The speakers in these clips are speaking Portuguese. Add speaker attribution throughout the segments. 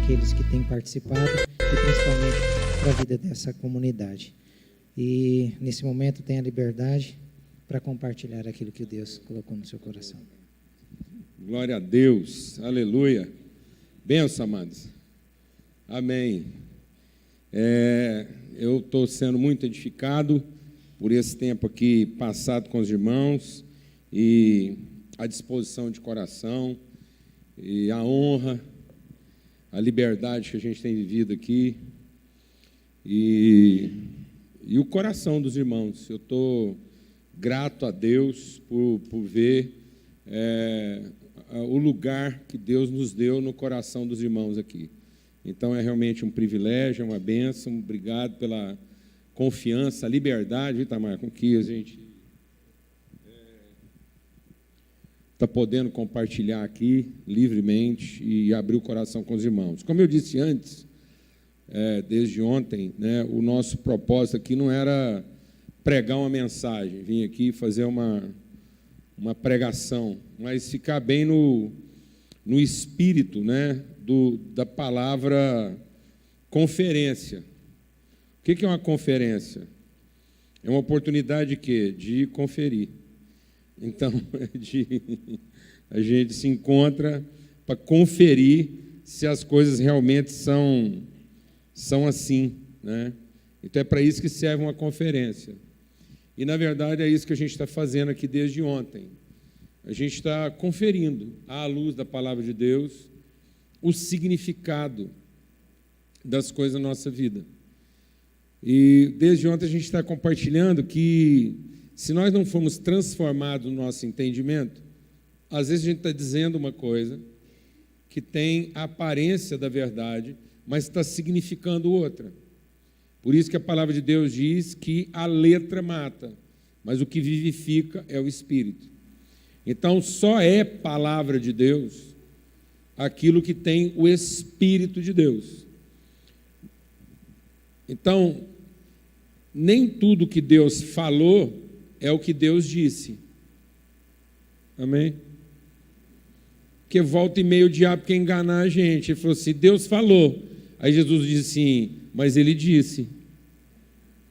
Speaker 1: aqueles que têm participado e principalmente para a vida dessa comunidade. E nesse momento tenha liberdade para compartilhar aquilo que Deus colocou no seu coração.
Speaker 2: Glória a Deus, aleluia. Benção, amados. Amém. Eu estou sendo muito edificado por esse tempo aqui passado com os irmãos e a disposição de coração e a honra, a liberdade que a gente tem vivido aqui e o coração dos irmãos. Eu estou grato a Deus por ver o lugar que Deus nos deu no coração dos irmãos aqui. Então, é realmente um privilégio, é uma bênção. Obrigado pela confiança, a liberdade, Itamar, com que a gente está podendo compartilhar aqui livremente e abrir o coração com os irmãos. Como eu disse antes, desde ontem, né, o nosso propósito aqui não era pregar uma mensagem, vir aqui fazer uma pregação, mas ficar bem no espírito, né, da palavra conferência. O que é uma conferência? É uma oportunidade de quê? De conferir. Então, a gente se encontra para conferir se as coisas realmente são assim, né? Então, é para isso que serve uma conferência. E, na verdade, é isso que a gente está fazendo aqui desde ontem. A gente está conferindo, à luz da palavra de Deus, o significado das coisas na nossa vida. E, desde ontem, a gente está compartilhando que, se nós não formos transformados no nosso entendimento, às vezes a gente está dizendo uma coisa que tem a aparência da verdade, mas está significando outra. Por isso que a palavra de Deus diz que a letra mata, mas o que vivifica é o Espírito. Então, só é palavra de Deus aquilo que tem o Espírito de Deus. Então, nem tudo que Deus falou é o que Deus disse. Amém? Porque volta e meia o diabo quer enganar a gente. Ele falou assim, Deus falou. Aí Jesus disse assim, mas ele disse.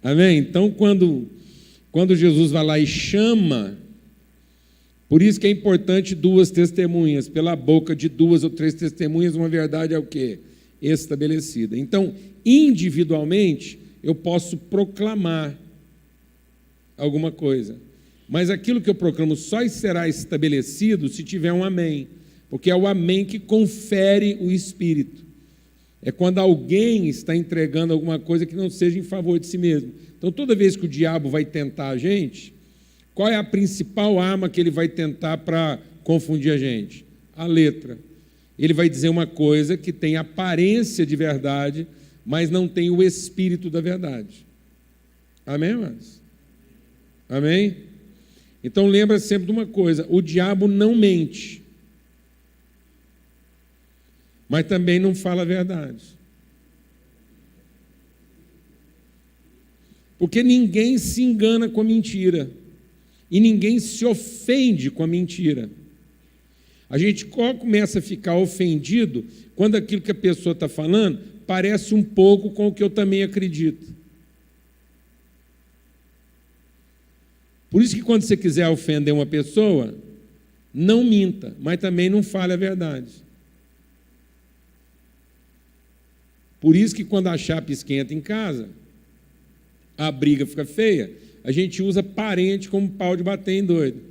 Speaker 2: Amém? Então, quando Jesus vai lá e chama, por isso que é importante duas testemunhas, pela boca de duas ou três testemunhas, uma verdade é o quê? Estabelecida. Então, individualmente, eu posso proclamar alguma coisa, mas aquilo que eu proclamo só será estabelecido se tiver um amém, porque é o amém que confere o Espírito. É quando alguém está entregando alguma coisa que não seja em favor de si mesmo. Então, toda vez que o diabo vai tentar a gente, qual é a principal arma que ele vai tentar para confundir a gente? A letra. Ele vai dizer uma coisa que tem aparência de verdade, mas não tem o espírito da verdade. Amém, irmãos? Amém? Então, lembra sempre de uma coisa, o diabo não mente, mas também não fala a verdade. Porque ninguém se engana com a mentira. E ninguém se ofende com a mentira. A gente começa a ficar ofendido quando aquilo que a pessoa está falando parece um pouco com o que eu também acredito. Por isso que quando você quiser ofender uma pessoa, não minta, mas também não fale a verdade. Por isso que quando a chapa esquenta em casa, a briga fica feia, a gente usa parente como pau de bater em doido.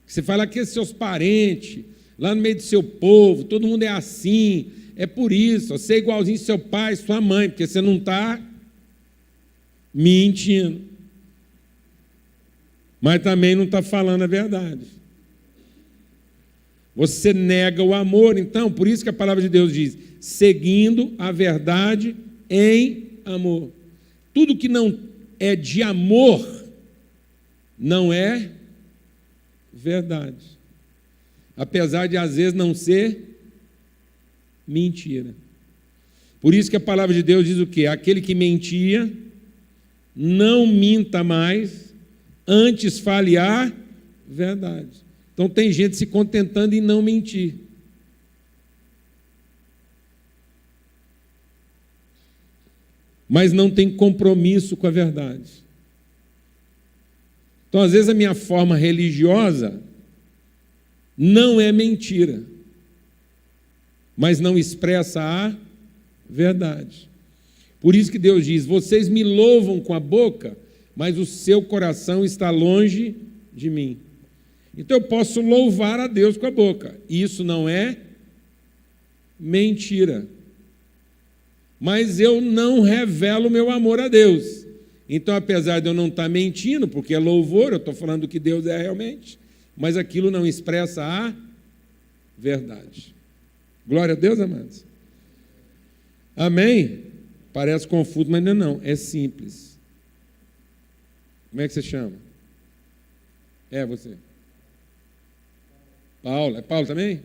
Speaker 2: Você fala que seus parentes, lá no meio do seu povo, todo mundo é assim, é por isso, você é igualzinho seu pai, sua mãe, porque você não está mentindo. Mas também não está falando a verdade. Você nega o amor, então, por isso que a palavra de Deus diz, seguindo a verdade em amor. Tudo que não é de amor, não é verdade. Apesar de, às vezes, não ser mentira. Por isso que a palavra de Deus diz o quê? Aquele que mentia, não minta mais, antes fale a verdade. Então, tem gente se contentando em não mentir. mas não tem compromisso com a verdade. Então, às vezes, a minha forma religiosa não é mentira, mas não expressa a verdade. Por isso que Deus diz: vocês me louvam com a boca, mas o seu coração está longe de mim. Então eu posso louvar a Deus com a boca, e isso não é mentira. Mas eu não revelo meu amor a Deus. Então, apesar de eu não estar mentindo, porque é louvor, eu estou falando do que Deus é realmente, mas aquilo não expressa a verdade. Glória a Deus, amados. Amém? Parece confuso, mas não, é simples. Como é que você chama? É você. Paulo. É Paulo também?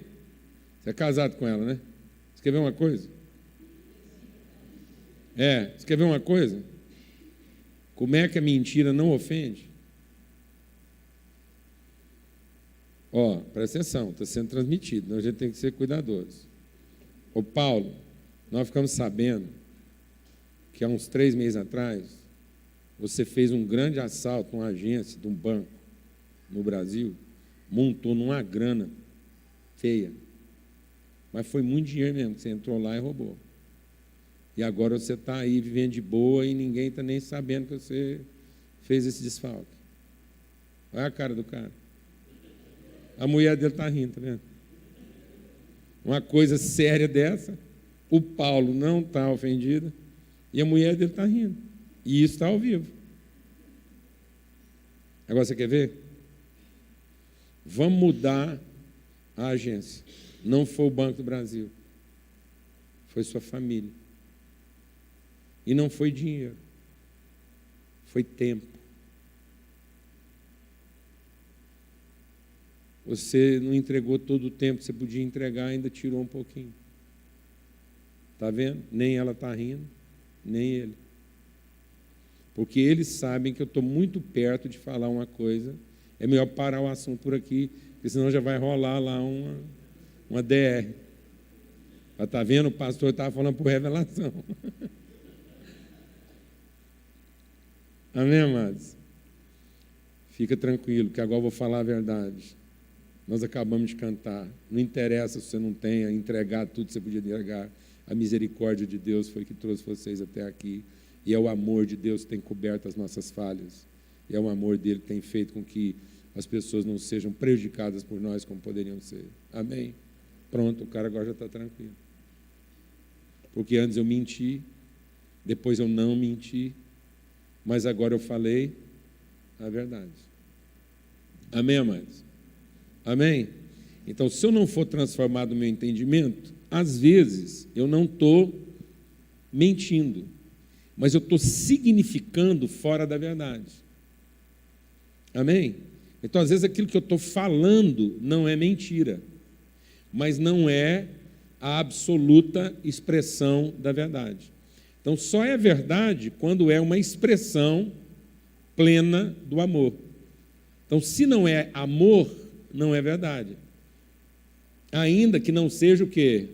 Speaker 2: Você é casado com ela, né? Você quer ver uma coisa? Você quer ver uma coisa? Como é que a mentira não ofende? Presta atenção, está sendo transmitido, então a gente tem que ser cuidadoso. Ô Paulo, nós ficamos sabendo que há uns 3 meses atrás, você fez um grande assalto numa agência de um banco no Brasil, montou numa grana feia, mas foi muito dinheiro mesmo, que você entrou lá e roubou. E agora você está aí vivendo de boa e ninguém está nem sabendo que você fez esse desfalque. Olha a cara do cara. A mulher dele está rindo, está vendo? Uma coisa séria dessa, o Paulo não está ofendido e a mulher dele está rindo. E isso está ao vivo. Agora você quer ver? Vamos mudar a agência. Não foi o Banco do Brasil. Foi sua família. E não foi dinheiro. Foi tempo. Você não entregou todo o tempo que você podia entregar, ainda tirou um pouquinho. Está vendo? Nem ela está rindo, nem ele. Porque eles sabem que eu estou muito perto de falar uma coisa. É melhor parar o assunto por aqui, porque senão já vai rolar lá uma DR. Está vendo? O pastor estava falando por revelação. Amém, amados? Fica tranquilo, que agora eu vou falar a verdade. Nós acabamos de cantar. Não interessa se você não tenha entregado tudo que você podia entregar. A misericórdia de Deus foi que trouxe vocês até aqui. E é o amor de Deus que tem coberto as nossas falhas. E é o amor dele que tem feito com que as pessoas não sejam prejudicadas por nós como poderiam ser. Amém? Pronto, o cara agora já está tranquilo. Porque antes eu menti, depois eu não menti, mas agora eu falei a verdade. Amém, amados? Amém? Então, se eu não for transformado no meu entendimento, às vezes eu não estou mentindo, mas eu estou significando fora da verdade. Amém? Então, às vezes aquilo que eu estou falando não é mentira, mas não é a absoluta expressão da verdade. Então, só é verdade quando é uma expressão plena do amor. Então, se não é amor, não é verdade. Ainda que não seja o quê?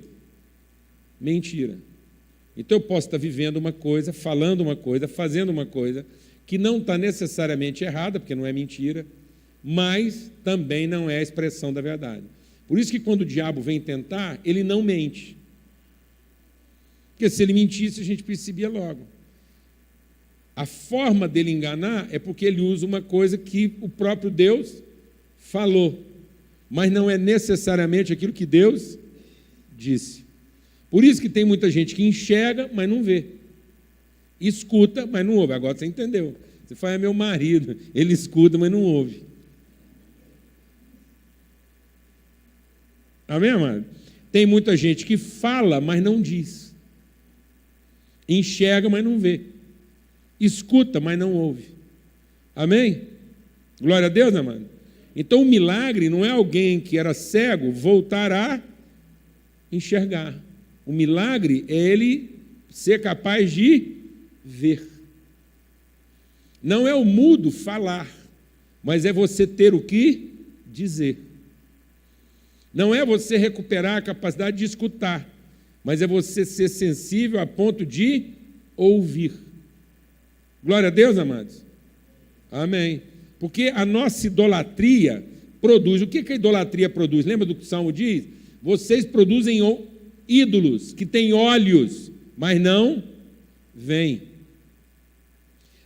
Speaker 2: Mentira. Então, eu posso estar vivendo uma coisa, falando uma coisa, fazendo uma coisa que não está necessariamente errada, porque não é mentira, mas também não é a expressão da verdade. Por isso que quando o diabo vem tentar, ele não mente. Porque se ele mentisse, a gente percebia logo. A forma dele enganar é porque ele usa uma coisa que o próprio Deus falou, mas não é necessariamente aquilo que Deus disse. Por isso que tem muita gente que enxerga, mas não vê. Escuta, mas não ouve. Agora você entendeu. Você fala: é meu marido, ele escuta, mas não ouve. Amém, amado? Tem muita gente que fala, mas não diz. Enxerga, mas não vê. Escuta, mas não ouve. Amém? Glória a Deus, amado. Então, o milagre não é alguém que era cego voltar a enxergar. O milagre é ele ser capaz de ver. Não é o mudo falar, mas é você ter o que dizer. Não é você recuperar a capacidade de escutar, mas é você ser sensível a ponto de ouvir. Glória a Deus, amados. Amém. Porque a nossa idolatria produz. O que a idolatria produz? Lembra do que o Salmo diz? Vocês produzem ídolos que têm olhos, mas não veem.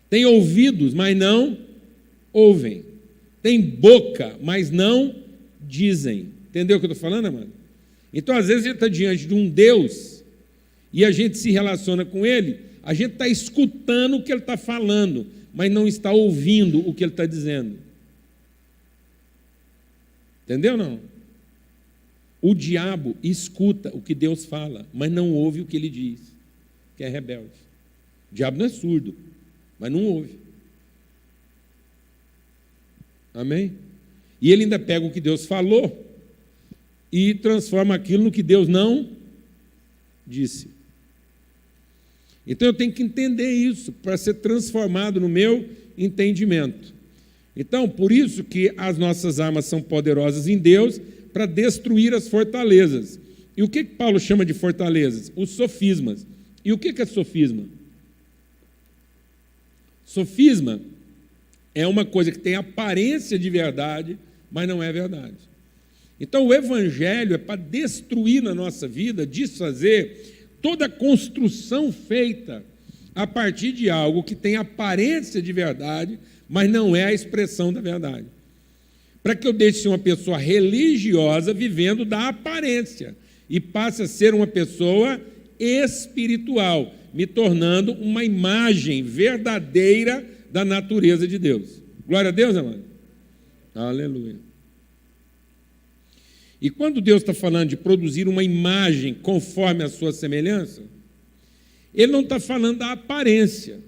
Speaker 2: Têm ouvidos, mas não ouvem. Têm boca, mas não dizem. Entendeu o que eu estou falando, amado? Então, às vezes, a gente está diante de um Deus e a gente se relaciona com Ele, a gente está escutando o que Ele está falando, mas não está ouvindo o que Ele está dizendo. Entendeu ou não? O diabo escuta o que Deus fala, mas não ouve o que Ele diz, que é rebelde. O diabo não é surdo, mas não ouve. Amém? E ele ainda pega o que Deus falou e transforma aquilo no que Deus não disse. Então eu tenho que entender isso para ser transformado no meu entendimento. Então, por isso que as nossas armas são poderosas em Deus para destruir as fortalezas. E o que Paulo chama de fortalezas? Os sofismas. E o que é sofisma? Sofisma é uma coisa que tem aparência de verdade, mas não é verdade. Então, o Evangelho é para destruir na nossa vida, desfazer toda a construção feita a partir de algo que tem aparência de verdade, mas não é a expressão da verdade. Para que eu deixe de ser uma pessoa religiosa vivendo da aparência e passe a ser uma pessoa espiritual, me tornando uma imagem verdadeira da natureza de Deus. Glória a Deus, amado. Aleluia. E quando Deus está falando de produzir uma imagem conforme a sua semelhança, Ele não está falando da aparência.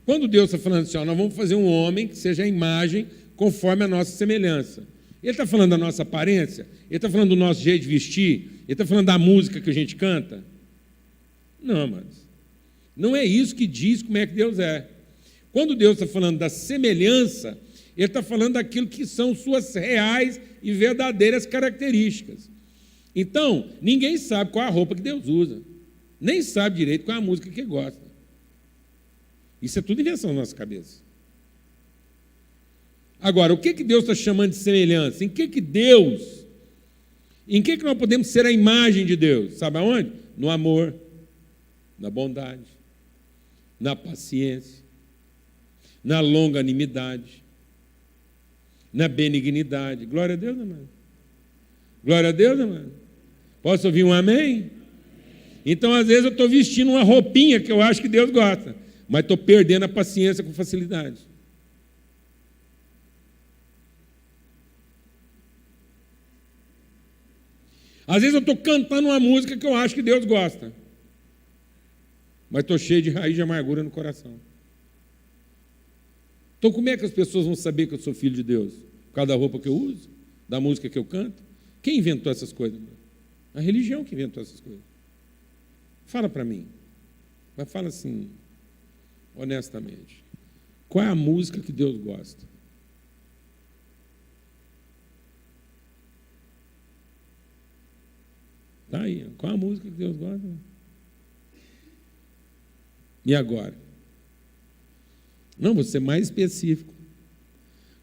Speaker 2: Quando Deus está falando assim, ó, nós vamos fazer um homem que seja a imagem conforme a nossa semelhança. Ele está falando da nossa aparência? Ele está falando do nosso jeito de vestir? Ele está falando da música que a gente canta? Não, amados. Não é isso que diz como é que Deus é. Quando Deus está falando da semelhança, Ele está falando daquilo que são suas reais e verdadeiras características. Então, ninguém sabe qual é a roupa que Deus usa. Nem sabe direito qual é a música que gosta. Isso é tudo invenção na nossa cabeça. Agora, o que Deus está chamando de semelhança? Em que nós podemos ser a imagem de Deus? Sabe aonde? No amor, na bondade, na paciência, na longanimidade, na benignidade. Glória a Deus, amado. Glória a Deus, amado. Posso ouvir um amém? Então, às vezes, eu estou vestindo uma roupinha que eu acho que Deus gosta, mas estou perdendo a paciência com facilidade. Às vezes eu estou cantando uma música que eu acho que Deus gosta, mas estou cheio de raiz de amargura no coração. Então, como é que as pessoas vão saber que eu sou filho de Deus? Por causa da roupa que eu uso? Da música que eu canto? Quem inventou essas coisas? A religião que inventou essas coisas. Fala para mim. Mas fala assim, honestamente. Qual é a música que Deus gosta? Está aí. Qual é a música que Deus gosta? E agora? Não, vou ser mais específico.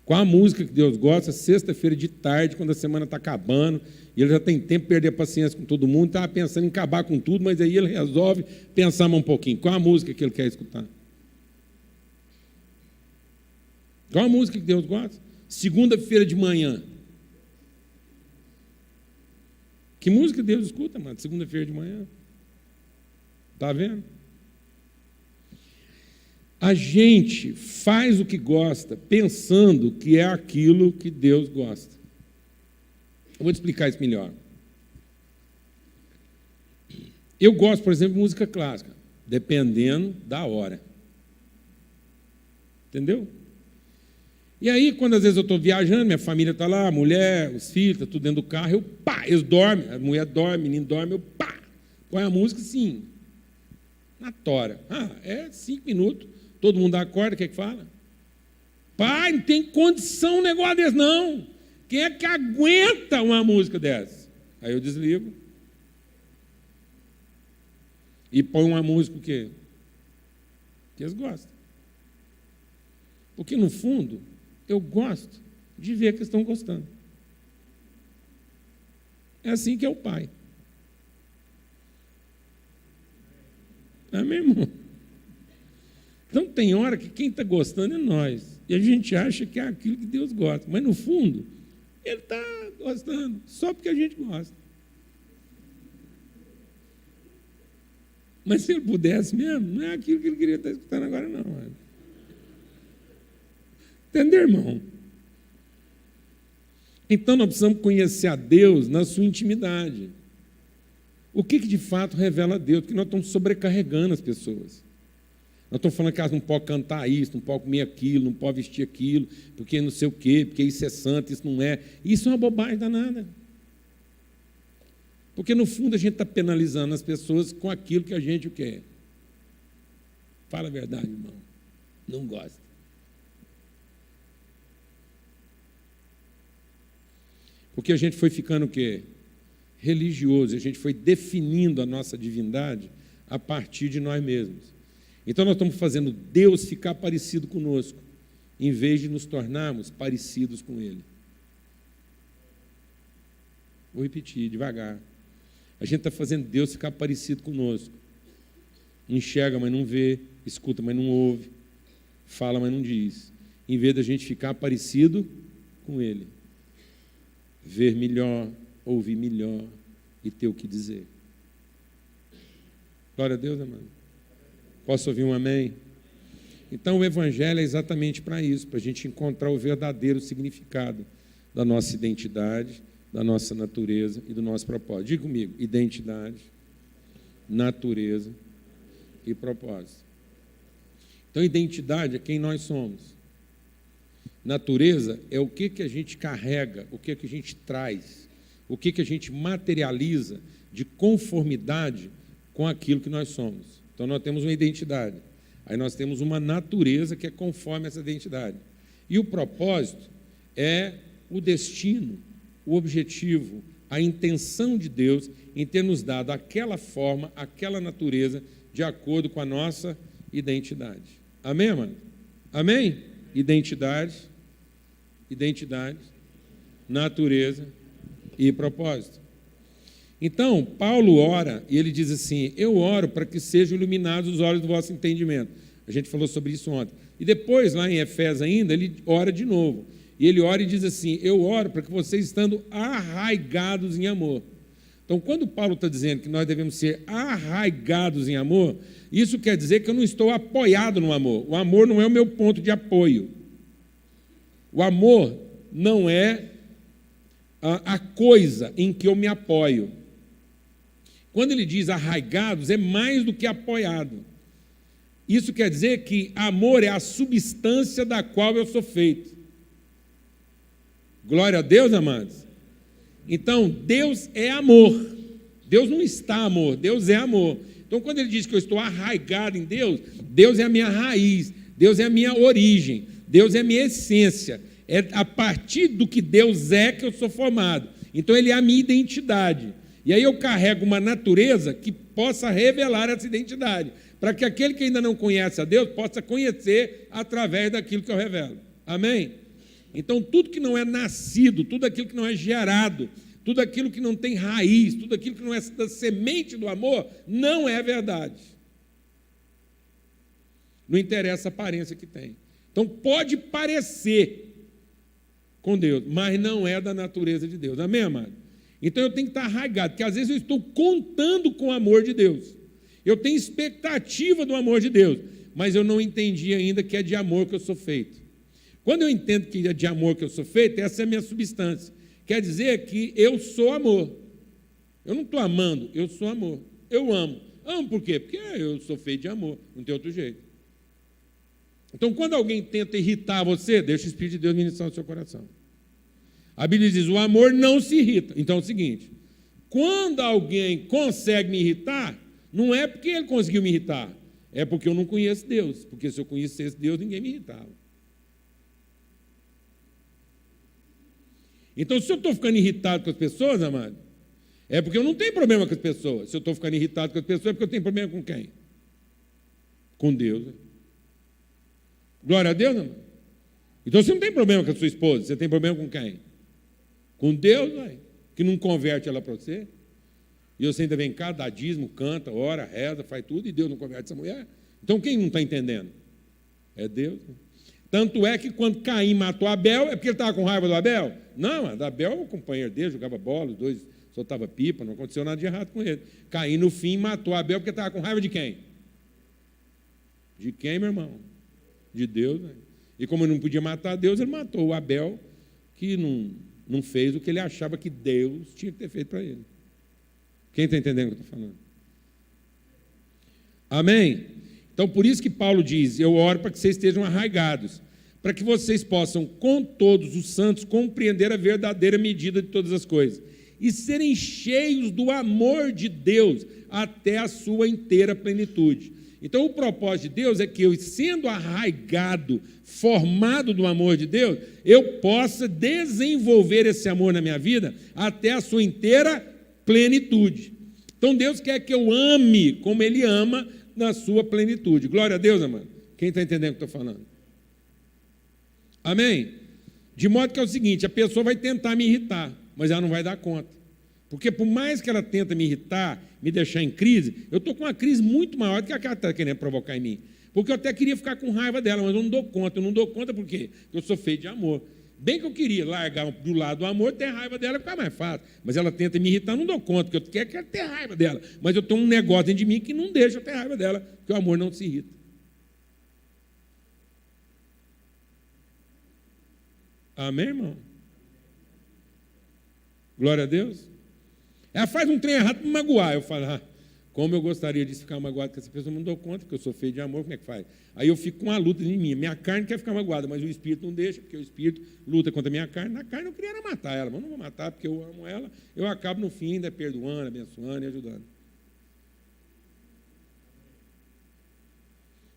Speaker 2: Qual a música que Deus gosta? Sexta-feira de tarde, quando a semana está acabando, e ele já tem tempo de perder a paciência com todo mundo, estava pensando em acabar com tudo, mas aí ele resolve pensar mais um pouquinho. Qual a música que ele quer escutar? Qual a música que Deus gosta? Segunda-feira de manhã. Que música Deus escuta, mano? Segunda-feira de manhã. Está vendo? A gente faz o que gosta pensando que é aquilo que Deus gosta. Eu vou te explicar isso melhor. Eu gosto, por exemplo, de música clássica, dependendo da hora. Entendeu? E aí, quando às vezes eu estou viajando, minha família está lá, a mulher, os filhos, está tudo dentro do carro, eles dormem, a mulher dorme, o menino dorme, põe a música assim, na tora. 5 minutos. Todo mundo acorda, o que é que fala? Pai, não tem condição um negócio desse, não. Quem é que aguenta uma música dessa? Aí eu desligo. E põe uma música o quê? Que eles gostam. Porque, no fundo, eu gosto de ver que eles estão gostando. É assim que é o pai. Amém, irmão? Então, tem hora que quem está gostando é nós. E a gente acha que é aquilo que Deus gosta. Mas, no fundo, Ele está gostando só porque a gente gosta. Mas se Ele pudesse mesmo, não é aquilo que Ele queria estar escutando agora, não. Entendeu, irmão? Então, nós precisamos conhecer a Deus na sua intimidade. O que de fato revela a Deus? Porque nós estamos sobrecarregando as pessoas. Nós estamos falando que elas não podem cantar isso, não podem comer aquilo, não podem vestir aquilo, porque não sei o quê, porque isso é santo, isso não é. Isso é uma bobagem danada. Porque, no fundo, a gente está penalizando as pessoas com aquilo que a gente quer. Fala a verdade, irmão. Não gosta. Porque a gente foi ficando o quê? Religioso. A gente foi definindo a nossa divindade a partir de nós mesmos. Então, nós estamos fazendo Deus ficar parecido conosco, em vez de nos tornarmos parecidos com Ele. Vou repetir devagar. A gente está fazendo Deus ficar parecido conosco. Enxerga, mas não vê. Escuta, mas não ouve. Fala, mas não diz. Em vez da gente ficar parecido com Ele. Ver melhor, ouvir melhor e ter o que dizer. Glória a Deus, amado. Posso ouvir um amém? Então, o Evangelho é exatamente para isso, para a gente encontrar o verdadeiro significado da nossa identidade, da nossa natureza e do nosso propósito. Diga comigo, identidade, natureza e propósito. Então, identidade é quem nós somos. Natureza é o que a gente carrega, o que a gente traz, o que a gente materializa de conformidade com aquilo que nós somos. Então, nós temos uma identidade. Aí nós temos uma natureza que é conforme essa identidade. E o propósito é o destino, o objetivo, a intenção de Deus em ter nos dado aquela forma, aquela natureza, de acordo com a nossa identidade. Amém, amado? Amém? Identidade, natureza e propósito. Então, Paulo ora, e ele diz assim, eu oro para que sejam iluminados os olhos do vosso entendimento. A gente falou sobre isso ontem. E depois, lá em Efésios ainda, ele ora de novo. E ele ora e diz assim, eu oro para que vocês estando arraigados em amor. Então, quando Paulo está dizendo que nós devemos ser arraigados em amor, isso quer dizer que eu não estou apoiado no amor. O amor não é o meu ponto de apoio. O amor não é a coisa em que eu me apoio. Quando ele diz arraigados, é mais do que apoiado. Isso quer dizer que amor é a substância da qual eu sou feito. Glória a Deus, amados. Então, Deus é amor. Deus não está amor, Deus é amor. Então, quando ele diz que eu estou arraigado em Deus, Deus é a minha raiz, Deus é a minha origem, Deus é a minha essência. É a partir do que Deus é que eu sou formado. Então, Ele é a minha identidade. E aí eu carrego uma natureza que possa revelar essa identidade, para que aquele que ainda não conhece a Deus possa conhecer através daquilo que eu revelo. Amém? Então, tudo que não é nascido, tudo aquilo que não é gerado, tudo aquilo que não tem raiz, tudo aquilo que não é da semente do amor, não é verdade. Não interessa a aparência que tem. Então, pode parecer com Deus, mas não é da natureza de Deus. Amém, amado? Então, eu tenho que estar arraigado, porque às vezes eu estou contando com o amor de Deus. Eu tenho expectativa do amor de Deus, mas eu não entendi ainda que é de amor que eu sou feito. Quando eu entendo que é de amor que eu sou feito, essa é a minha substância. Quer dizer que eu sou amor. Eu não estou amando, eu sou amor. Eu amo. Amo por quê? Porque eu sou feito de amor, não tem outro jeito. Então, quando alguém tenta irritar você, deixa o Espírito de Deus ministrar no seu coração. A Bíblia diz, o amor não se irrita. Então é o seguinte, quando alguém consegue me irritar, não é porque ele conseguiu me irritar, é porque eu não conheço Deus. Porque se eu conhecesse Deus, ninguém me irritava. Então, se eu estou ficando irritado com as pessoas, amado, é porque eu não tenho problema com as pessoas. Se eu estou ficando irritado com as pessoas, é porque eu tenho problema com quem? Com Deus. Glória a Deus, amado. Então você não tem problema com a sua esposa, você tem problema com quem? Com Deus, véio, que não converte ela para você. E você ainda vem cá, dá dízimo, canta, ora, reza, faz tudo, e Deus não converte essa mulher. Então quem não está entendendo? É Deus. Tanto é que quando Caim matou Abel, é porque ele estava com raiva do Abel? Não, Abel é o companheiro dele, jogava bola, os dois soltavam pipa, não aconteceu nada de errado com ele. Caim, no fim, matou Abel porque estava com raiva de quem? De quem, meu irmão? De Deus, né? E como ele não podia matar Deus, ele matou o Abel, que não fez o que ele achava que Deus tinha que ter feito para ele. Quem está entendendo o que eu estou falando? Amém? Então, por isso que Paulo diz, eu oro para que vocês estejam arraigados, para que vocês possam, com todos os santos, compreender a verdadeira medida de todas as coisas, e serem cheios do amor de Deus, até a sua inteira plenitude. Então, o propósito de Deus é que eu, sendo arraigado, formado do amor de Deus, eu possa desenvolver esse amor na minha vida até a sua inteira plenitude. Então, Deus quer que eu ame como Ele ama na sua plenitude. Glória a Deus, amado. Quem está entendendo o que eu estou falando? Amém? De modo que é o seguinte, a pessoa vai tentar me irritar, mas ela não vai dar conta. Porque por mais que ela tenta me irritar, me deixar em crise, eu estou com uma crise muito maior do que a que ela está querendo provocar em mim. Porque eu até queria ficar com raiva dela, mas eu não dou conta. Eu não dou conta por quê? Porque eu sou feito de amor. Bem que eu queria largar do lado do amor, ter raiva dela, ficar mais fácil. Mas ela tenta me irritar, eu não dou conta, porque eu quero ter raiva dela. Mas eu tenho um negócio dentro de mim que não deixa eu ter raiva dela, porque o amor não se irrita. Amém, irmão? Glória a Deus. Ela faz um trem errado para me magoar. Eu falo, como eu gostaria de ficar magoado com essa pessoa, não dou conta, porque eu sou feio de amor, como é que faz? Aí eu fico com uma luta em mim. Minha carne quer ficar magoada, mas o Espírito não deixa, porque o Espírito luta contra a minha carne. Na carne eu queria era matar ela, mas não vou matar, porque eu amo ela. Eu acabo no fim ainda perdoando, abençoando e ajudando.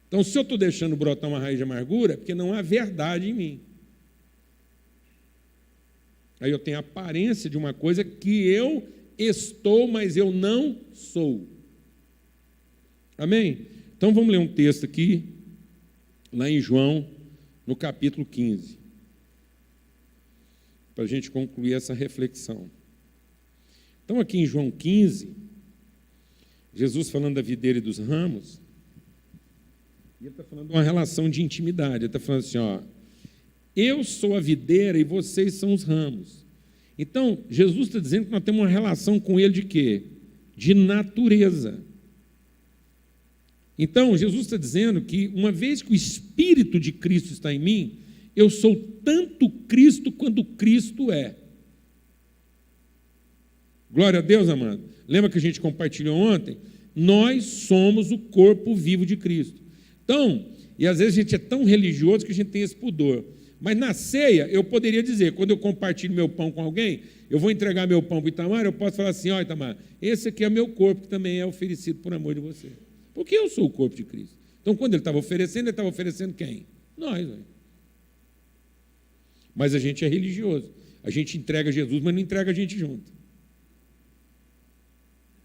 Speaker 2: Então, se eu estou deixando brotar uma raiz de amargura, é porque não há verdade em mim. Aí eu tenho a aparência de uma coisa que eu estou, mas eu não sou. Amém? Então vamos ler um texto aqui, lá em João, no capítulo 15, para a gente concluir essa reflexão. Então aqui em João 15, Jesus falando da videira e dos ramos, e ele está falando de uma relação de intimidade. Ele está falando assim, ó, eu sou a videira e vocês são os ramos. Então, Jesus está dizendo que nós temos uma relação com Ele de quê? De natureza. Então, Jesus está dizendo que, uma vez que o Espírito de Cristo está em mim, eu sou tanto Cristo quanto Cristo é. Glória a Deus, amado. Lembra que a gente compartilhou ontem? Nós somos o corpo vivo de Cristo. Então, e às vezes a gente é tão religioso que a gente tem esse pudor. Mas na ceia, eu poderia dizer, quando eu compartilho meu pão com alguém, eu vou entregar meu pão para o Itamar, eu posso falar assim, ó Itamar, esse aqui é meu corpo, que também é oferecido por amor de você. Porque eu sou o corpo de Cristo. Então, quando ele estava oferecendo quem? Nós. Né? Mas a gente é religioso. A gente entrega Jesus, mas não entrega a gente junto.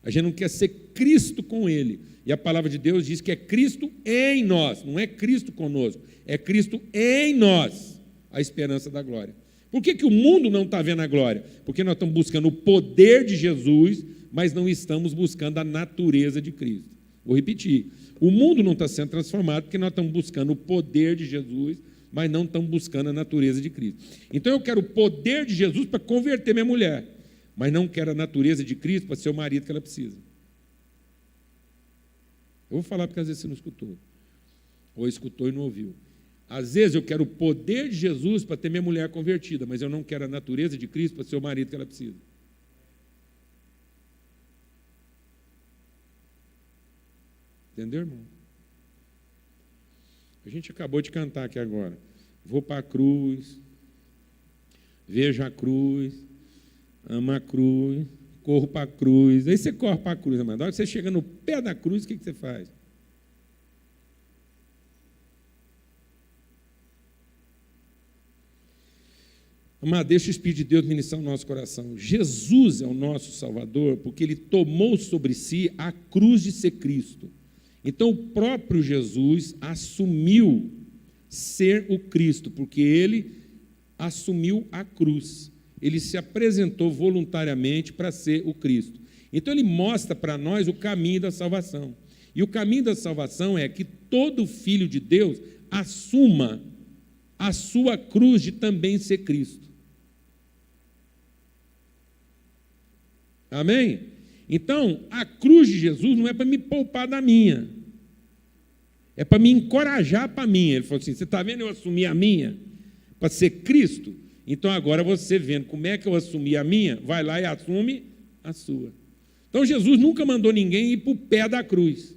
Speaker 2: A gente não quer ser Cristo com Ele. E a palavra de Deus diz que é Cristo em nós, não é Cristo conosco, é Cristo em nós. A esperança da glória. Por que o mundo não está vendo a glória? Porque nós estamos buscando o poder de Jesus, mas não estamos buscando a natureza de Cristo. Vou repetir. O mundo não está sendo transformado porque nós estamos buscando o poder de Jesus, mas não estamos buscando a natureza de Cristo. Então eu quero o poder de Jesus para converter minha mulher, mas não quero a natureza de Cristo para ser o marido que ela precisa. Eu vou falar porque às vezes você não escutou, ou escutou e não ouviu. Às vezes eu quero o poder de Jesus para ter minha mulher convertida, mas eu não quero a natureza de Cristo para ser o marido que ela precisa. Entendeu, irmão? A gente acabou de cantar aqui agora. Vou para a cruz, vejo a cruz, amo a cruz, corro para a cruz. Aí você corre para a cruz, amado. Na hora que você chega no pé da cruz, o que você faz? Amado, deixa o Espírito de Deus ministrar o nosso coração. Jesus é o nosso Salvador, porque Ele tomou sobre si a cruz de ser Cristo. Então, o próprio Jesus assumiu ser o Cristo, porque ele assumiu a cruz. Ele se apresentou voluntariamente para ser o Cristo. Então, ele mostra para nós o caminho da salvação. E o caminho da salvação é que todo filho de Deus assuma a sua cruz de também ser Cristo. Amém? Então, a cruz de Jesus não é para me poupar da minha. É para me encorajar para a minha. Ele falou assim, você está vendo eu assumir a minha para ser Cristo? Então, agora você vendo como é que eu assumi a minha, vai lá e assume a sua. Então, Jesus nunca mandou ninguém ir para o pé da cruz.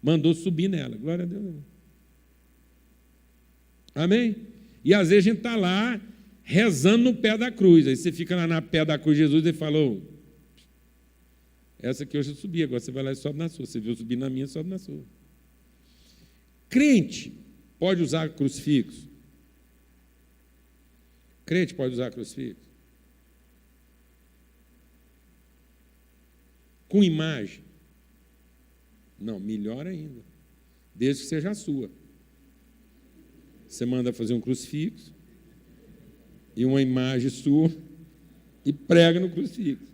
Speaker 2: Mandou subir nela. Glória a Deus. Amém? E às vezes a gente está lá rezando no pé da cruz. Aí você fica lá na pé da cruz de Jesus e falou, essa aqui eu já subi, agora você vai lá e sobe na sua. Você viu subir na minha, sobe na sua. Crente pode usar crucifixo? Crente pode usar crucifixo? Com imagem? Não, melhor ainda. Desde que seja a sua. Você manda fazer um crucifixo e uma imagem sua e prega no crucifixo.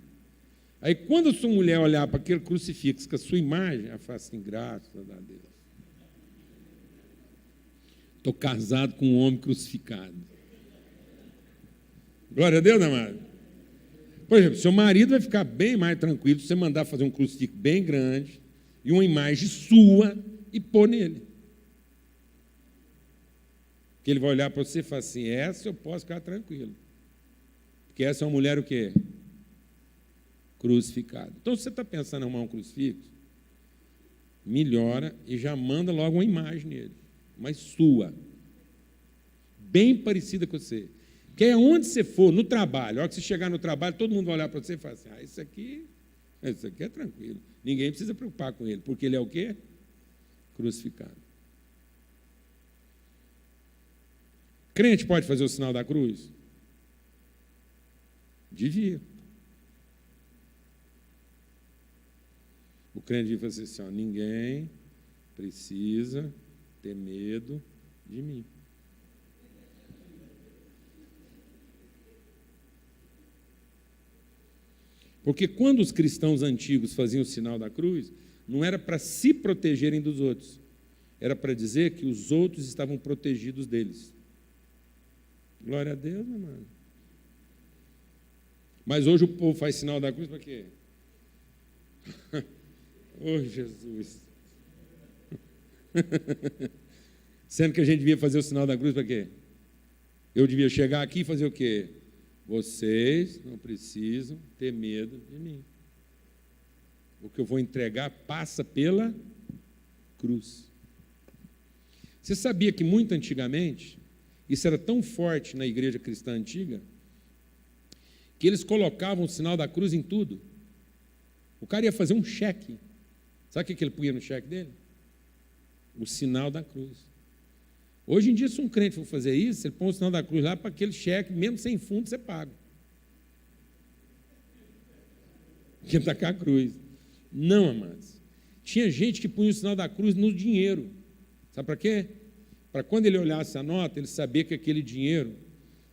Speaker 2: Aí, quando a sua mulher olhar para aquele crucifixo com a sua imagem, ela fala assim, graças a Deus. Estou casado com um homem crucificado. Glória a Deus, amado. Por exemplo, seu marido vai ficar bem mais tranquilo se você mandar fazer um crucifixo bem grande e uma imagem sua e pôr nele. Porque ele vai olhar para você e falar assim, essa eu posso ficar tranquilo. Porque essa é uma mulher o quê? Crucificada. Então, se você está pensando em arrumar um crucifixo, melhora e já manda logo uma imagem nele, mas sua, bem parecida com você. Porque aonde você for, no trabalho, a hora que você chegar no trabalho, todo mundo vai olhar para você e falar assim, isso aqui é tranquilo. Ninguém precisa preocupar com ele, porque ele é o quê? Crucificado. Crente pode fazer o sinal da cruz? Devia. O crente devia fazer assim, ninguém precisa ter medo de mim. Porque quando os cristãos antigos faziam o sinal da cruz, não era para se protegerem dos outros, era para dizer que os outros estavam protegidos deles. Glória a Deus, meu irmão. Mas hoje o povo faz sinal da cruz para quê? Oh, Jesus. Sendo que a gente devia fazer o sinal da cruz para quê? Eu devia chegar aqui e fazer o quê? Vocês não precisam ter medo de mim. O que eu vou entregar passa pela cruz. Você sabia que muito antigamente, isso era tão forte na igreja cristã antiga, que eles colocavam o sinal da cruz em tudo. O cara ia fazer um cheque. Sabe o que ele punha no cheque dele? O sinal da cruz. Hoje em dia, se um crente for fazer isso, ele põe o sinal da cruz lá para aquele cheque, mesmo sem fundo, você paga. Porque está com a cruz. Não, amados. Tinha gente que punha o sinal da cruz no dinheiro. Sabe para quê? Para quando ele olhasse a nota, ele sabia que aquele dinheiro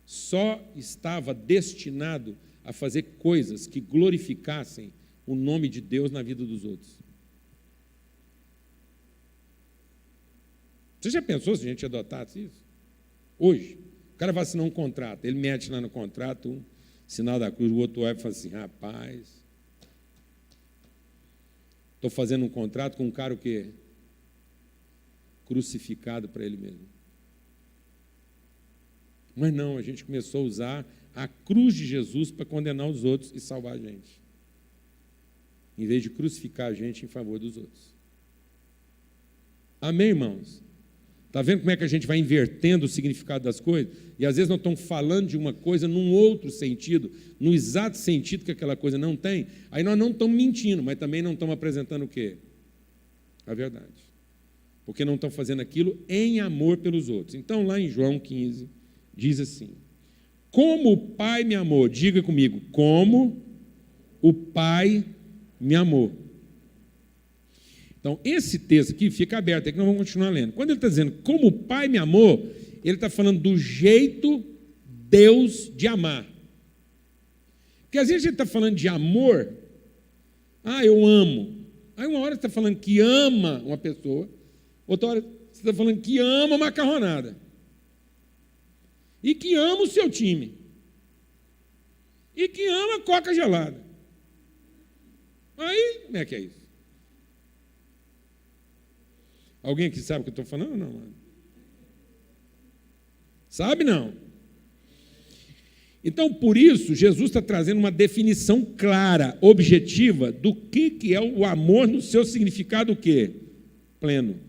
Speaker 2: só estava destinado a fazer coisas que glorificassem o nome de Deus na vida dos outros. Você já pensou se a gente adotasse isso? Hoje, o cara vai assinar um contrato, ele mete lá no contrato um sinal da cruz, o outro olha e fala assim, rapaz, estou fazendo um contrato com um cara o quê? Crucificado para ele mesmo. Mas não, a gente começou a usar a cruz de Jesus para condenar os outros e salvar a gente, em vez de crucificar a gente em favor dos outros. Amém, irmãos? Está vendo como é que a gente vai invertendo o significado das coisas? E às vezes nós estamos falando de uma coisa num outro sentido, no exato sentido que aquela coisa não tem. Aí nós não estamos mentindo, mas também não estamos apresentando o quê? A verdade. Porque não estão fazendo aquilo em amor pelos outros. Então, lá em João 15, diz assim, como o Pai me amou, diga comigo, como o Pai me amou. Então, esse texto aqui fica aberto, é que nós vamos continuar lendo. Quando ele está dizendo, como o Pai me amou, ele está falando do jeito Deus de amar. Porque às vezes a gente está falando de amor, eu amo. Aí uma hora você está falando que ama uma pessoa, outra hora você está falando que ama macarronada. E que ama o seu time. E que ama coca gelada. Aí, como é que é isso? Alguém aqui sabe o que eu estou falando ou não, mano? Sabe não? Então, por isso, Jesus está trazendo uma definição clara, objetiva, do que é o amor no seu significado o quê? Pleno.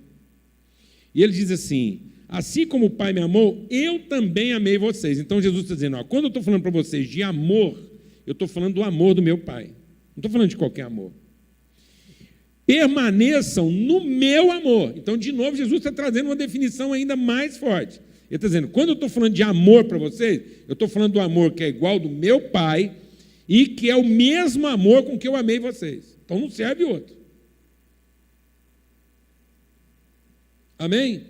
Speaker 2: E ele diz assim, assim como o Pai me amou, eu também amei vocês. Então, Jesus está dizendo, quando eu estou falando para vocês de amor, eu estou falando do amor do meu Pai. Não estou falando de qualquer amor. Permaneçam no meu amor. Então, de novo, Jesus está trazendo uma definição ainda mais forte. Ele está dizendo, quando eu estou falando de amor para vocês, eu estou falando do amor que é igual do meu Pai e que é o mesmo amor com que eu amei vocês. Então, não serve outro. Amém?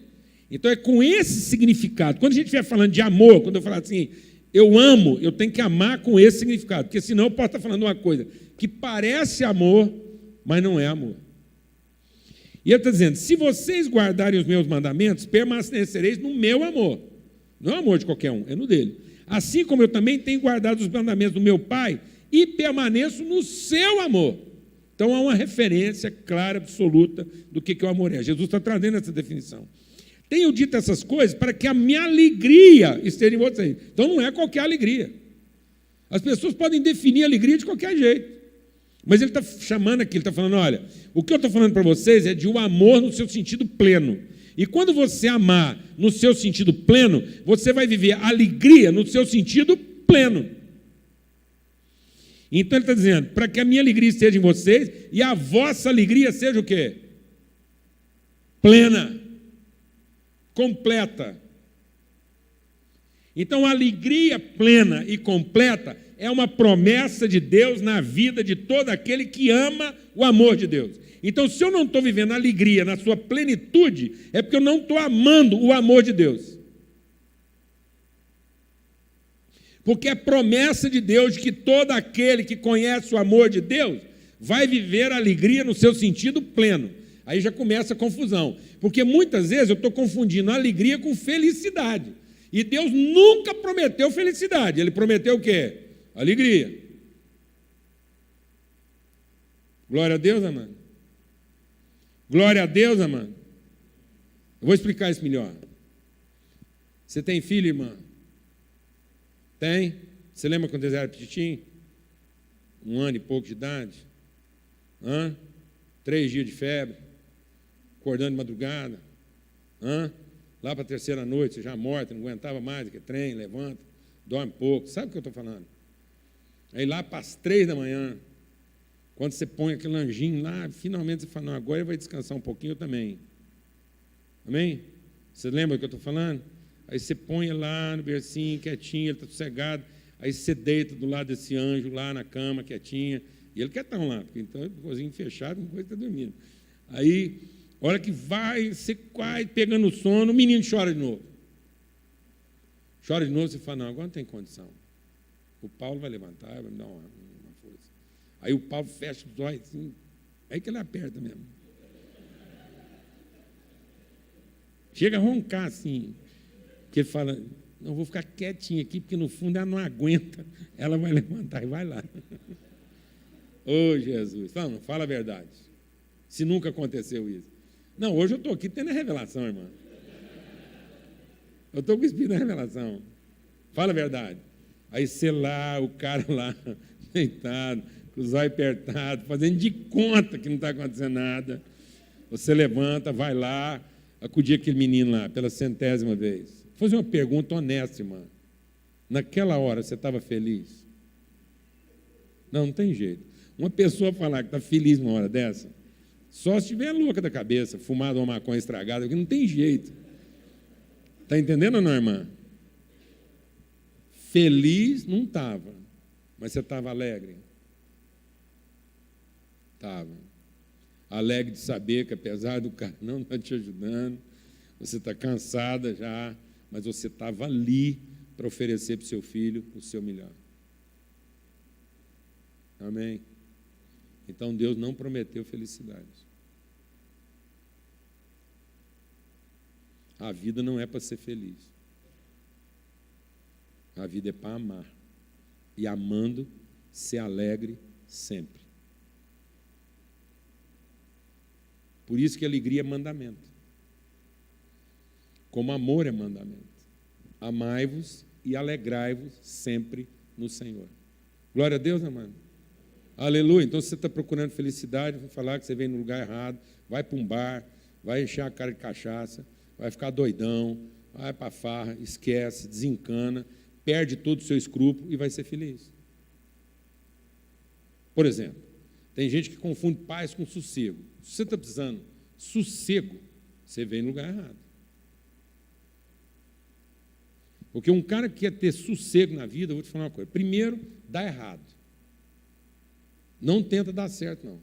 Speaker 2: Então, é com esse significado. Quando a gente estiver falando de amor, quando eu falar assim, eu amo, eu tenho que amar com esse significado. Porque senão eu posso estar falando uma coisa que parece amor, mas não é amor. E ele está dizendo, se vocês guardarem os meus mandamentos, permanecereis no meu amor. Não é o amor de qualquer um, é no dele. Assim como eu também tenho guardado os mandamentos do meu Pai e permaneço no seu amor. Então, há uma referência clara, absoluta do que o amor é. Jesus está trazendo essa definição. Tenho dito essas coisas para que a minha alegria esteja em vocês. Então, não é qualquer alegria. As pessoas podem definir alegria de qualquer jeito. Mas ele está chamando aqui, ele está falando, olha, o que eu estou falando para vocês é de um amor no seu sentido pleno. E quando você amar no seu sentido pleno, você vai viver alegria no seu sentido pleno. Então ele está dizendo, para que a minha alegria esteja em vocês e a vossa alegria seja o quê? Plena. Completa. Então a alegria plena e completa é uma promessa de Deus na vida de todo aquele que ama o amor de Deus. Então, se eu não estou vivendo a alegria na sua plenitude, é porque eu não estou amando o amor de Deus. Porque é promessa de Deus de que todo aquele que conhece o amor de Deus vai viver a alegria no seu sentido pleno. Aí já começa a confusão. Porque muitas vezes eu estou confundindo alegria com felicidade. E Deus nunca prometeu felicidade. Ele prometeu o quê? Alegria. Glória a Deus, amado. Glória a Deus, amado. Eu vou explicar isso melhor. Você tem filho, irmã? Tem? Você lembra quando ele era petitinho? 1 ano e pouco de idade? 3 dias de febre? Acordando de madrugada? Lá para a 3ª noite, você já morta, não aguentava mais, que trem, levanta, dorme pouco. Sabe o que eu estou falando? Aí lá para as 3 da manhã, quando você põe aquele anjinho lá, finalmente você fala, não, agora ele vai descansar um pouquinho, eu também. Amém? Você lembra do que eu estou falando? Aí você põe ele lá no bercinho, quietinho, ele está sossegado, aí você deita do lado desse anjo lá na cama, quietinha, e ele quer estar lá, porque então ele cozinho fechado, não pode estar dormindo. Aí, a hora que vai, você quase pegando o sono, o menino chora de novo. Chora de novo, você fala, não, agora não tem condição. O Paulo vai levantar, vai me dar uma força. Aí o Paulo fecha os olhos assim, aí que ele aperta mesmo. Chega a roncar assim, que ele fala, não, vou ficar quietinho aqui, porque no fundo ela não aguenta, ela vai levantar e vai lá. Ô Jesus, fala a verdade. Se nunca aconteceu isso. Não, hoje eu estou aqui tendo a revelação, irmão. Eu estou com o Espírito da revelação. Fala a verdade. Aí você lá, o cara lá, deitado, com os olhos apertados, fazendo de conta que não está acontecendo nada. Você levanta, vai lá, acudir aquele menino lá, pela 100ª vez. Vou fazer uma pergunta honesta, irmã. Naquela hora, você estava feliz? Não, não tem jeito. Uma pessoa falar que está feliz numa hora dessa, só se estiver louca da cabeça, fumado uma maconha estragada, porque não tem jeito. Está entendendo ou não, irmã? Feliz não estava, mas você estava alegre? Estava. alegre de saber que, apesar do cara não estar te ajudando, você está cansada já, mas você estava ali para oferecer para o seu filho o seu melhor. Amém? Então, Deus não prometeu felicidade. A vida não é para ser feliz. A vida é para amar. E amando, ser alegre sempre. Por isso que alegria é mandamento. Como amor é mandamento. Amai-vos e alegrai-vos sempre no Senhor. Glória a Deus, amado. Aleluia. Então, se você está procurando felicidade, vai falar que você vem no lugar errado, vai para um bar, vai encher a cara de cachaça, vai ficar doidão, vai para a farra, esquece, desencana, perde todo o seu escrúpulo e vai ser feliz. Por exemplo, tem gente que confunde paz com sossego. Se você está precisando sossego, você vem no lugar errado. Porque um cara que quer ter sossego na vida, eu vou te falar uma coisa. Primeiro, dá errado. Não tenta dar certo, não.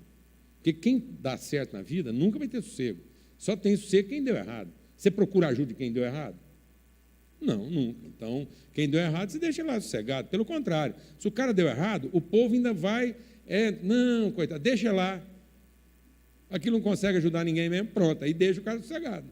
Speaker 2: Porque quem dá certo na vida nunca vai ter sossego. Só tem sossego quem deu errado. Você procura ajuda de quem deu errado? Não, nunca. Então, quem deu errado, você deixa lá sossegado. Pelo contrário, se o cara deu errado, o povo ainda vai... não, coitado, deixa lá. Aquilo não consegue ajudar ninguém mesmo, pronto, aí deixa o cara sossegado.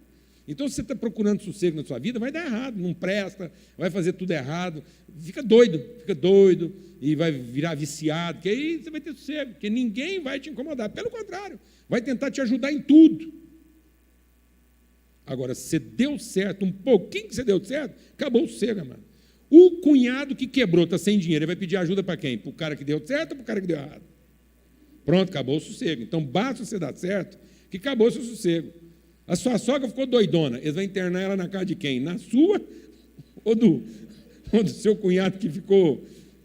Speaker 2: Então, se você está procurando sossego na sua vida, vai dar errado, não presta, vai fazer tudo errado, fica doido, e vai virar viciado, que aí você vai ter sossego, porque ninguém vai te incomodar. Pelo contrário, vai tentar te ajudar em tudo. Agora, se você deu certo, um pouquinho que você deu certo, acabou o sossego, amado. O cunhado que quebrou, está sem dinheiro, ele vai pedir ajuda para quem? Para o cara que deu certo ou para o cara que deu errado? Pronto, acabou o sossego. Então, basta você dar certo, que acabou o seu sossego. A sua sogra ficou doidona, eles vão internar ela na casa de quem? Na sua ou do seu cunhado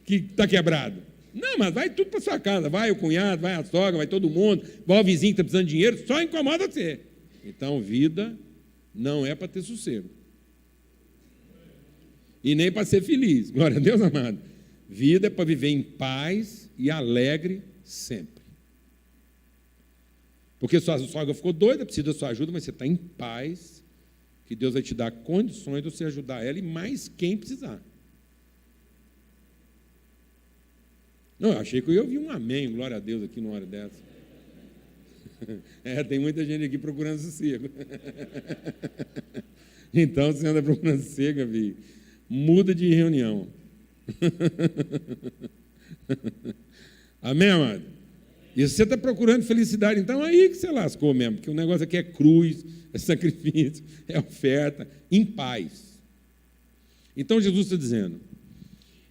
Speaker 2: que está quebrado? Não, mas vai tudo para sua casa, vai o cunhado, vai a sogra, vai todo mundo, vai o vizinho que está precisando de dinheiro, só incomoda você. Então, vida não é para ter sossego. E nem para ser feliz. Glória a Deus, amado. Vida é para viver em paz e alegre sempre. Porque sua sogra ficou doida, precisa da sua ajuda, mas você está em paz, que Deus vai te dar condições de você ajudar ela e mais quem precisar. Não, eu achei que eu ia ouvir um amém, glória a Deus, aqui numa hora dessa. Tem muita gente aqui procurando sossego. Então, se anda procurando sossego, filho, muda de reunião. Amém, amado? E se você está procurando felicidade, então aí que você lascou mesmo, porque o negócio aqui é cruz, é sacrifício, é oferta, em paz. Então Jesus está dizendo,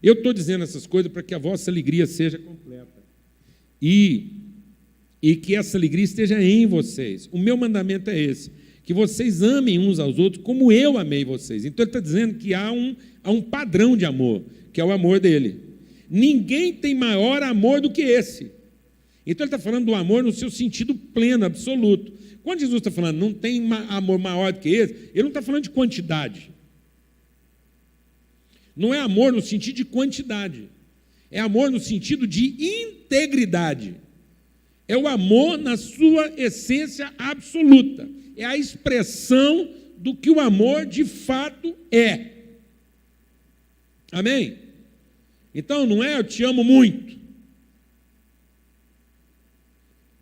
Speaker 2: eu estou dizendo essas coisas para que a vossa alegria seja completa. E que essa alegria esteja em vocês. O meu mandamento é esse, que vocês amem uns aos outros como eu amei vocês. Então ele está dizendo que há um padrão de amor, que é o amor dele. Ninguém tem maior amor do que esse. Então ele está falando do amor no seu sentido pleno, absoluto. Quando Jesus está falando não tem amor maior do que esse, ele não está falando de quantidade. Não é amor no sentido de quantidade. É amor no sentido de integridade. É o amor na sua essência absoluta. É a expressão do que o amor de fato é. Amém? Então não é eu te amo muito.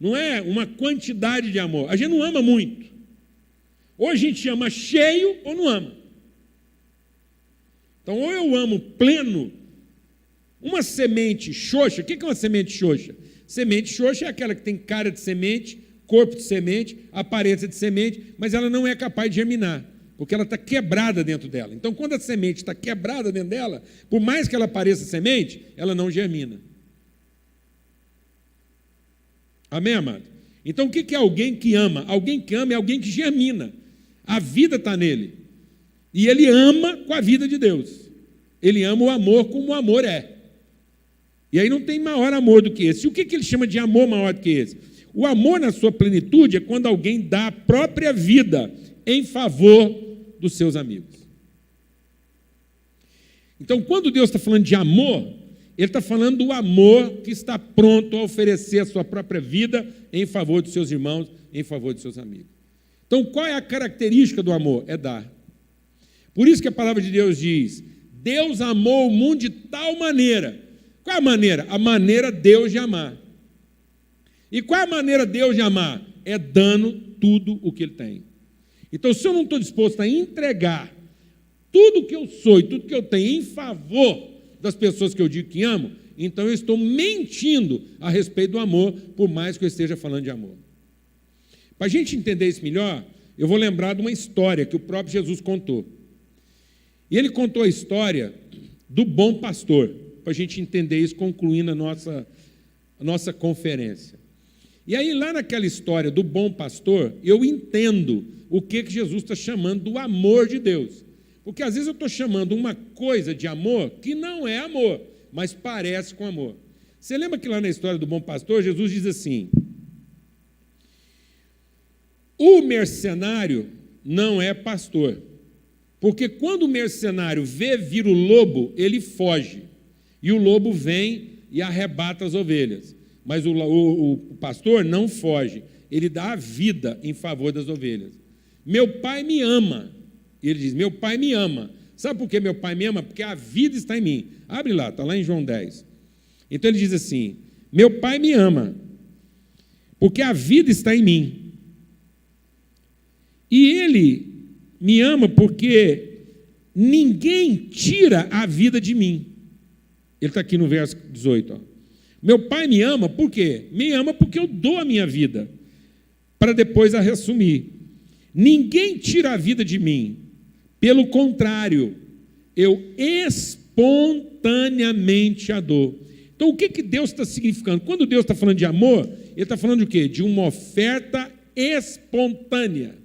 Speaker 2: Não é uma quantidade de amor. A gente não ama muito. Ou a gente ama cheio ou não ama. Então, ou eu amo pleno, uma semente xoxa. O que é uma semente xoxa? Semente xoxa é aquela que tem cara de semente, corpo de semente, aparência de semente, mas ela não é capaz de germinar, porque ela está quebrada dentro dela. Então, quando a semente está quebrada dentro dela, por mais que ela pareça semente, ela não germina. Amém, amado? Então, o que é alguém que ama? Alguém que ama é alguém que germina. A vida está nele. E ele ama com a vida de Deus. Ele ama o amor como o amor é. E aí não tem maior amor do que esse. E o que ele chama de amor maior do que esse? O amor na sua plenitude é quando alguém dá a própria vida em favor dos seus amigos. Então, quando Deus está falando de amor, Ele está falando do amor que está pronto a oferecer a sua própria vida em favor de seus irmãos, em favor de seus amigos. Então, qual é a característica do amor? É dar. Por isso que a palavra de Deus diz: Deus amou o mundo de tal maneira. Qual é a maneira? A maneira Deus de amar. E qual é a maneira Deus de amar? É dando tudo o que Ele tem. Então, se eu não estou disposto a entregar tudo que eu sou e tudo que eu tenho em favor das pessoas que eu digo que amo, então eu estou mentindo a respeito do amor, por mais que eu esteja falando de amor. Para a gente entender isso melhor, eu vou lembrar de uma história que o próprio Jesus contou. E ele contou a história do bom pastor, para a gente entender isso, concluindo a nossa conferência. E aí, lá naquela história do bom pastor, eu entendo o que Jesus está chamando do amor de Deus. Porque às vezes eu estou chamando uma coisa de amor que não é amor, mas parece com amor. Você lembra que lá na história do bom pastor, Jesus diz assim: o mercenário não é pastor, porque quando o mercenário vê vir o lobo, ele foge, e o lobo vem e arrebata as ovelhas. Mas o pastor não foge, ele dá a vida em favor das ovelhas. Meu pai me ama. Ele diz: meu pai me ama. Sabe por que meu pai me ama? Porque a vida está em mim. Abre lá, está lá em João 10. Então ele diz assim: meu pai me ama, porque a vida está em mim. E ele me ama porque ninguém tira a vida de mim. Ele está aqui no verso 18. Ó. Meu pai me ama por quê? Me ama porque eu dou a minha vida, para depois a reassumir. Ninguém tira a vida de mim. Pelo contrário, eu espontaneamente a dou. Então, o que Deus está significando? Quando Deus está falando de amor, Ele está falando de quê? De uma oferta espontânea.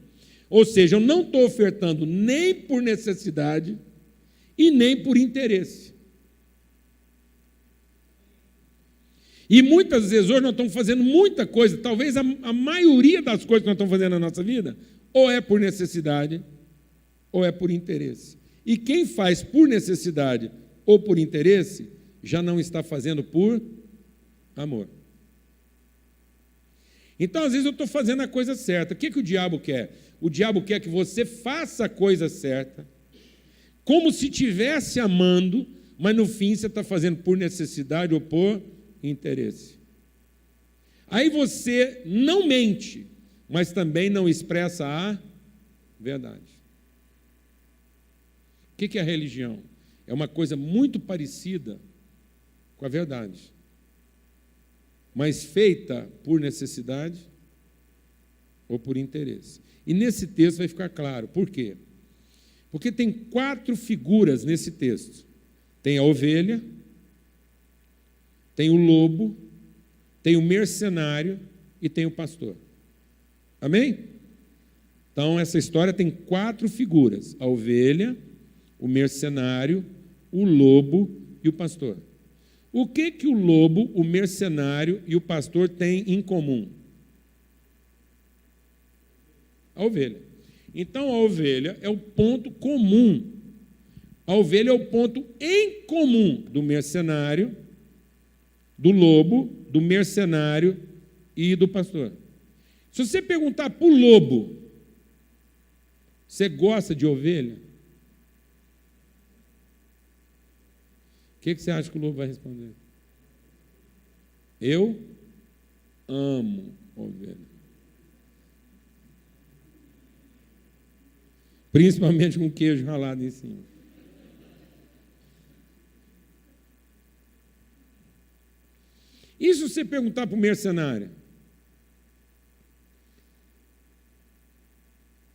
Speaker 2: Ou seja, eu não estou ofertando nem por necessidade e nem por interesse. E muitas vezes hoje nós estamos fazendo muita coisa, talvez a maioria das coisas que nós estamos fazendo na nossa vida, ou é por necessidade, ou é por interesse. E quem faz por necessidade ou por interesse, já não está fazendo por amor. Então, às vezes, eu estou fazendo a coisa certa. O que o diabo quer? O diabo quer que você faça a coisa certa, como se estivesse amando, mas no fim você está fazendo por necessidade ou por interesse. Aí você não mente, mas também não expressa a verdade. O que é a religião? É uma coisa muito parecida com a verdade, mas feita por necessidade ou por interesse. E nesse texto vai ficar claro. Por quê? Porque tem 4 figuras nesse texto. Tem a ovelha, tem o lobo, tem o mercenário e tem o pastor. Amém? Então, essa história tem 4 figuras: a ovelha, o mercenário, o lobo e o pastor. O que o lobo, o mercenário e o pastor têm em comum? A ovelha. Então, a ovelha é o ponto comum. A ovelha é o ponto em comum do mercenário, do lobo, do mercenário e do pastor. Se você perguntar para o lobo, você gosta de ovelha? O que você acha que o lobo vai responder? Eu amo ovelha. Principalmente com queijo ralado em cima. E se você perguntar para o mercenário?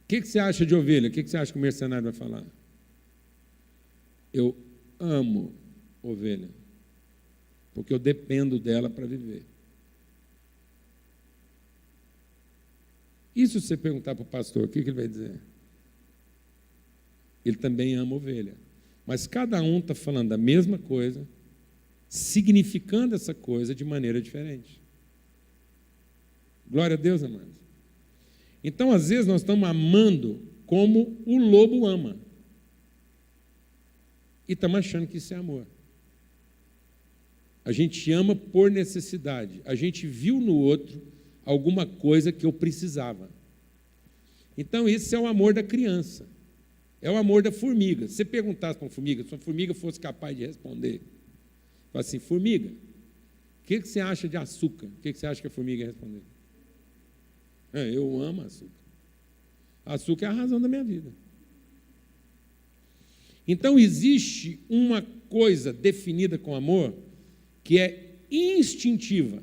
Speaker 2: O que você acha de ovelha? O que você acha que o mercenário vai falar? Eu amo ovelha, porque eu dependo dela para viver. E se você perguntar para o pastor, o que ele vai dizer? Ele também ama ovelha. Mas cada um está falando a mesma coisa, significando essa coisa de maneira diferente. Glória a Deus, amados. Então, às vezes, nós estamos amando como o lobo ama. E estamos achando que isso é amor. A gente ama por necessidade. A gente viu no outro alguma coisa que eu precisava. Então, esse é o amor da criança. É o amor da formiga. Se você perguntasse para uma formiga, se uma formiga fosse capaz de responder, fala assim, formiga, o que você acha de açúcar? O que você acha que a formiga ia responder? Eu amo açúcar. Açúcar é a razão da minha vida. Então, existe uma coisa definida com amor que é instintiva.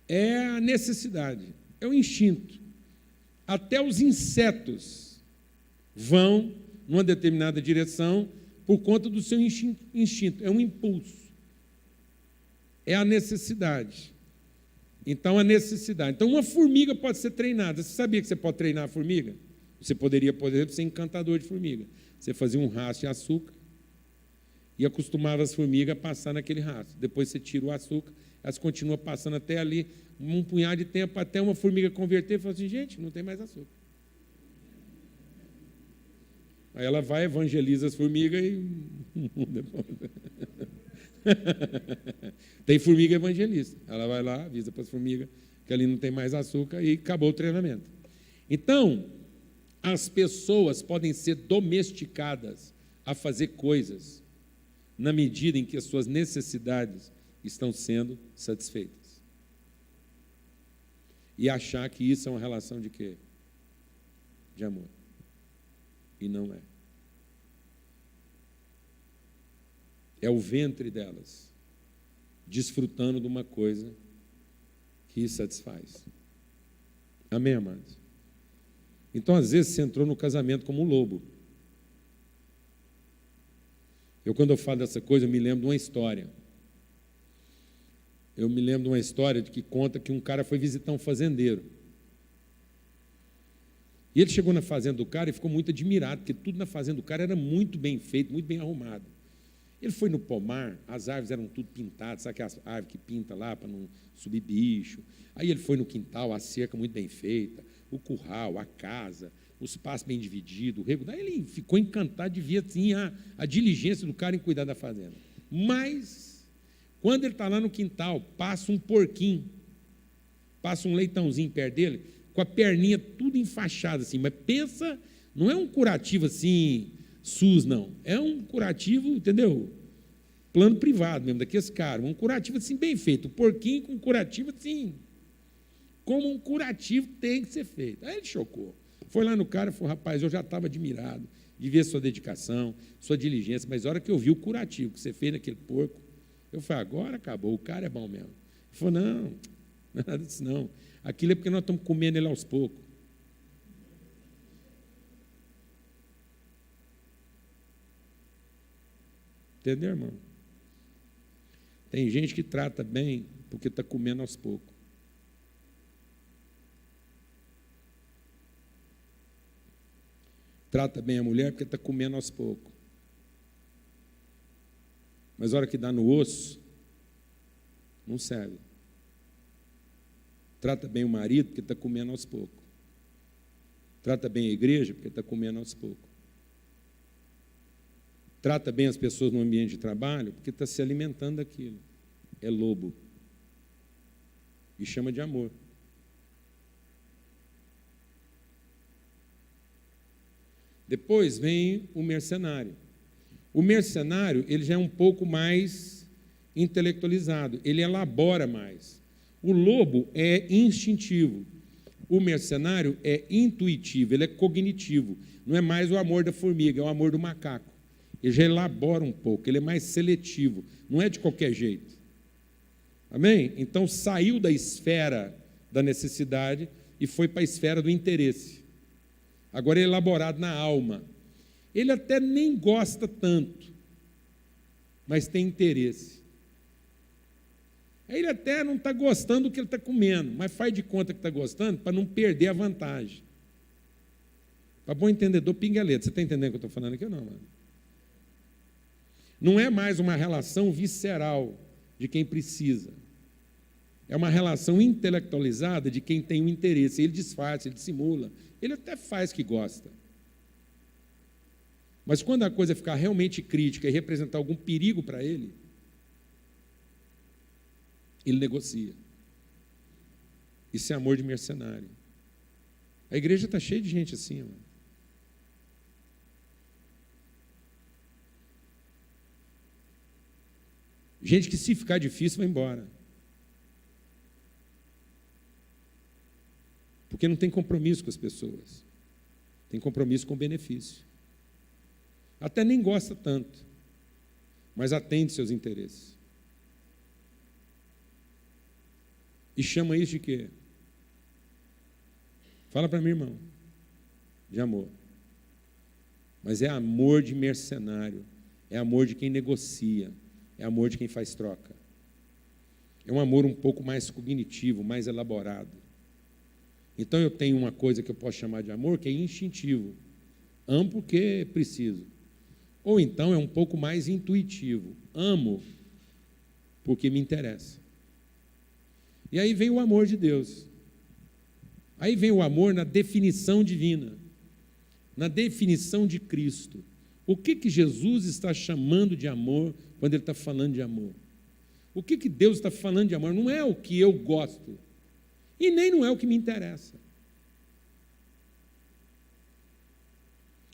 Speaker 2: É a necessidade, é o instinto. Até os insetos vão numa determinada direção por conta do seu instinto. É um impulso. É a necessidade. Então, a necessidade. Então, uma formiga pode ser treinada. Você sabia que você pode treinar a formiga? Você poderia, por exemplo, ser encantador de formiga. Você fazia um rastro de açúcar e acostumava as formigas a passar naquele rastro. Depois você tira o açúcar, elas continuam passando até ali, um punhado de tempo, até uma formiga converter e fala assim, gente, não tem mais açúcar. Aí ela vai, evangeliza as formigas e muda. Tem formiga evangelista. Ela vai lá, avisa para as formigas que ali não tem mais açúcar e acabou o treinamento. Então, as pessoas podem ser domesticadas a fazer coisas na medida em que as suas necessidades estão sendo satisfeitas. E achar que isso é uma relação de quê? De amor. E não é. É o ventre delas desfrutando de uma coisa que satisfaz. Amém, amados? Então, às vezes, você entrou no casamento como um lobo. Quando eu falo dessa coisa, eu me lembro de uma história. Eu me lembro de uma história que conta que um cara foi visitar um fazendeiro. E ele chegou na fazenda do cara e ficou muito admirado, porque tudo na fazenda do cara era muito bem feito, muito bem arrumado. Ele foi no pomar, as árvores eram tudo pintadas, sabe aquelas árvores que pinta lá para não subir bicho? Aí ele foi no quintal, a cerca muito bem feita, o curral, a casa, o espaço bem dividido, o rego. Daí ele ficou encantado de ver assim, a diligência do cara em cuidar da fazenda. Mas, quando ele está lá no quintal, passa um porquinho, passa um leitãozinho perto dele, com a perninha tudo enfaixada assim, mas pensa, não é um curativo assim, SUS não, é um curativo, entendeu? Plano privado mesmo, daqueles caras, um curativo assim bem feito, o porquinho com um curativo assim, como um curativo tem que ser feito. Aí ele chocou, foi lá no cara e falou, rapaz, eu já estava admirado de ver sua dedicação, sua diligência, mas a hora que eu vi o curativo que você fez naquele porco, eu falei, agora acabou, o cara é bom mesmo. Ele falou, não, nada disso não, aquilo é porque nós estamos comendo ele aos poucos. Entendeu, irmão? Tem gente que trata bem porque está comendo aos poucos. Trata bem a mulher porque está comendo aos poucos. Mas a hora que dá no osso, não serve. Trata bem o marido porque está comendo aos poucos. Trata bem a igreja porque está comendo aos poucos. Trata bem as pessoas no ambiente de trabalho porque está se alimentando daquilo. É lobo. E chama de amor. Depois vem o mercenário. O mercenário, ele já é um pouco mais intelectualizado, ele elabora mais. O lobo é instintivo. O mercenário é intuitivo, ele é cognitivo. Não é mais o amor da formiga, é o amor do macaco. Ele já elabora um pouco, ele é mais seletivo, não é de qualquer jeito. Amém? Então, saiu da esfera da necessidade e foi para a esfera do interesse. Agora é elaborado na alma. Ele até nem gosta tanto, mas tem interesse. Aí ele até não está gostando do que ele está comendo, mas faz de conta que está gostando para não perder a vantagem. Para bom entendedor, pinga a letra. Você está entendendo o que eu estou falando aqui ou não, mano? Não é mais uma relação visceral de quem precisa. É uma relação intelectualizada de quem tem um interesse. Ele disfarça, ele dissimula, ele até faz que gosta. Mas quando a coisa ficar realmente crítica e representar algum perigo para ele, ele negocia. Isso é amor de mercenário. A igreja está cheia de gente assim, mano. Gente que, se ficar difícil, vai embora. Porque não tem compromisso com as pessoas. Tem compromisso com o benefício. Até nem gosta tanto, mas atende seus interesses. E chama isso de quê? Fala para mim, irmão. De amor. Mas é amor de mercenário. É amor de quem negocia. É amor de quem faz troca. É um amor um pouco mais cognitivo, mais elaborado. Então eu tenho uma coisa que eu posso chamar de amor, que é instintivo. Amo porque preciso. Ou então é um pouco mais intuitivo. Amo porque me interessa. E aí vem o amor de Deus. Aí vem o amor na definição divina, na definição de Cristo. O que Jesus está chamando de amor quando Ele está falando de amor? O que Deus está falando de amor? Não é o que eu gosto, e nem não é o que me interessa.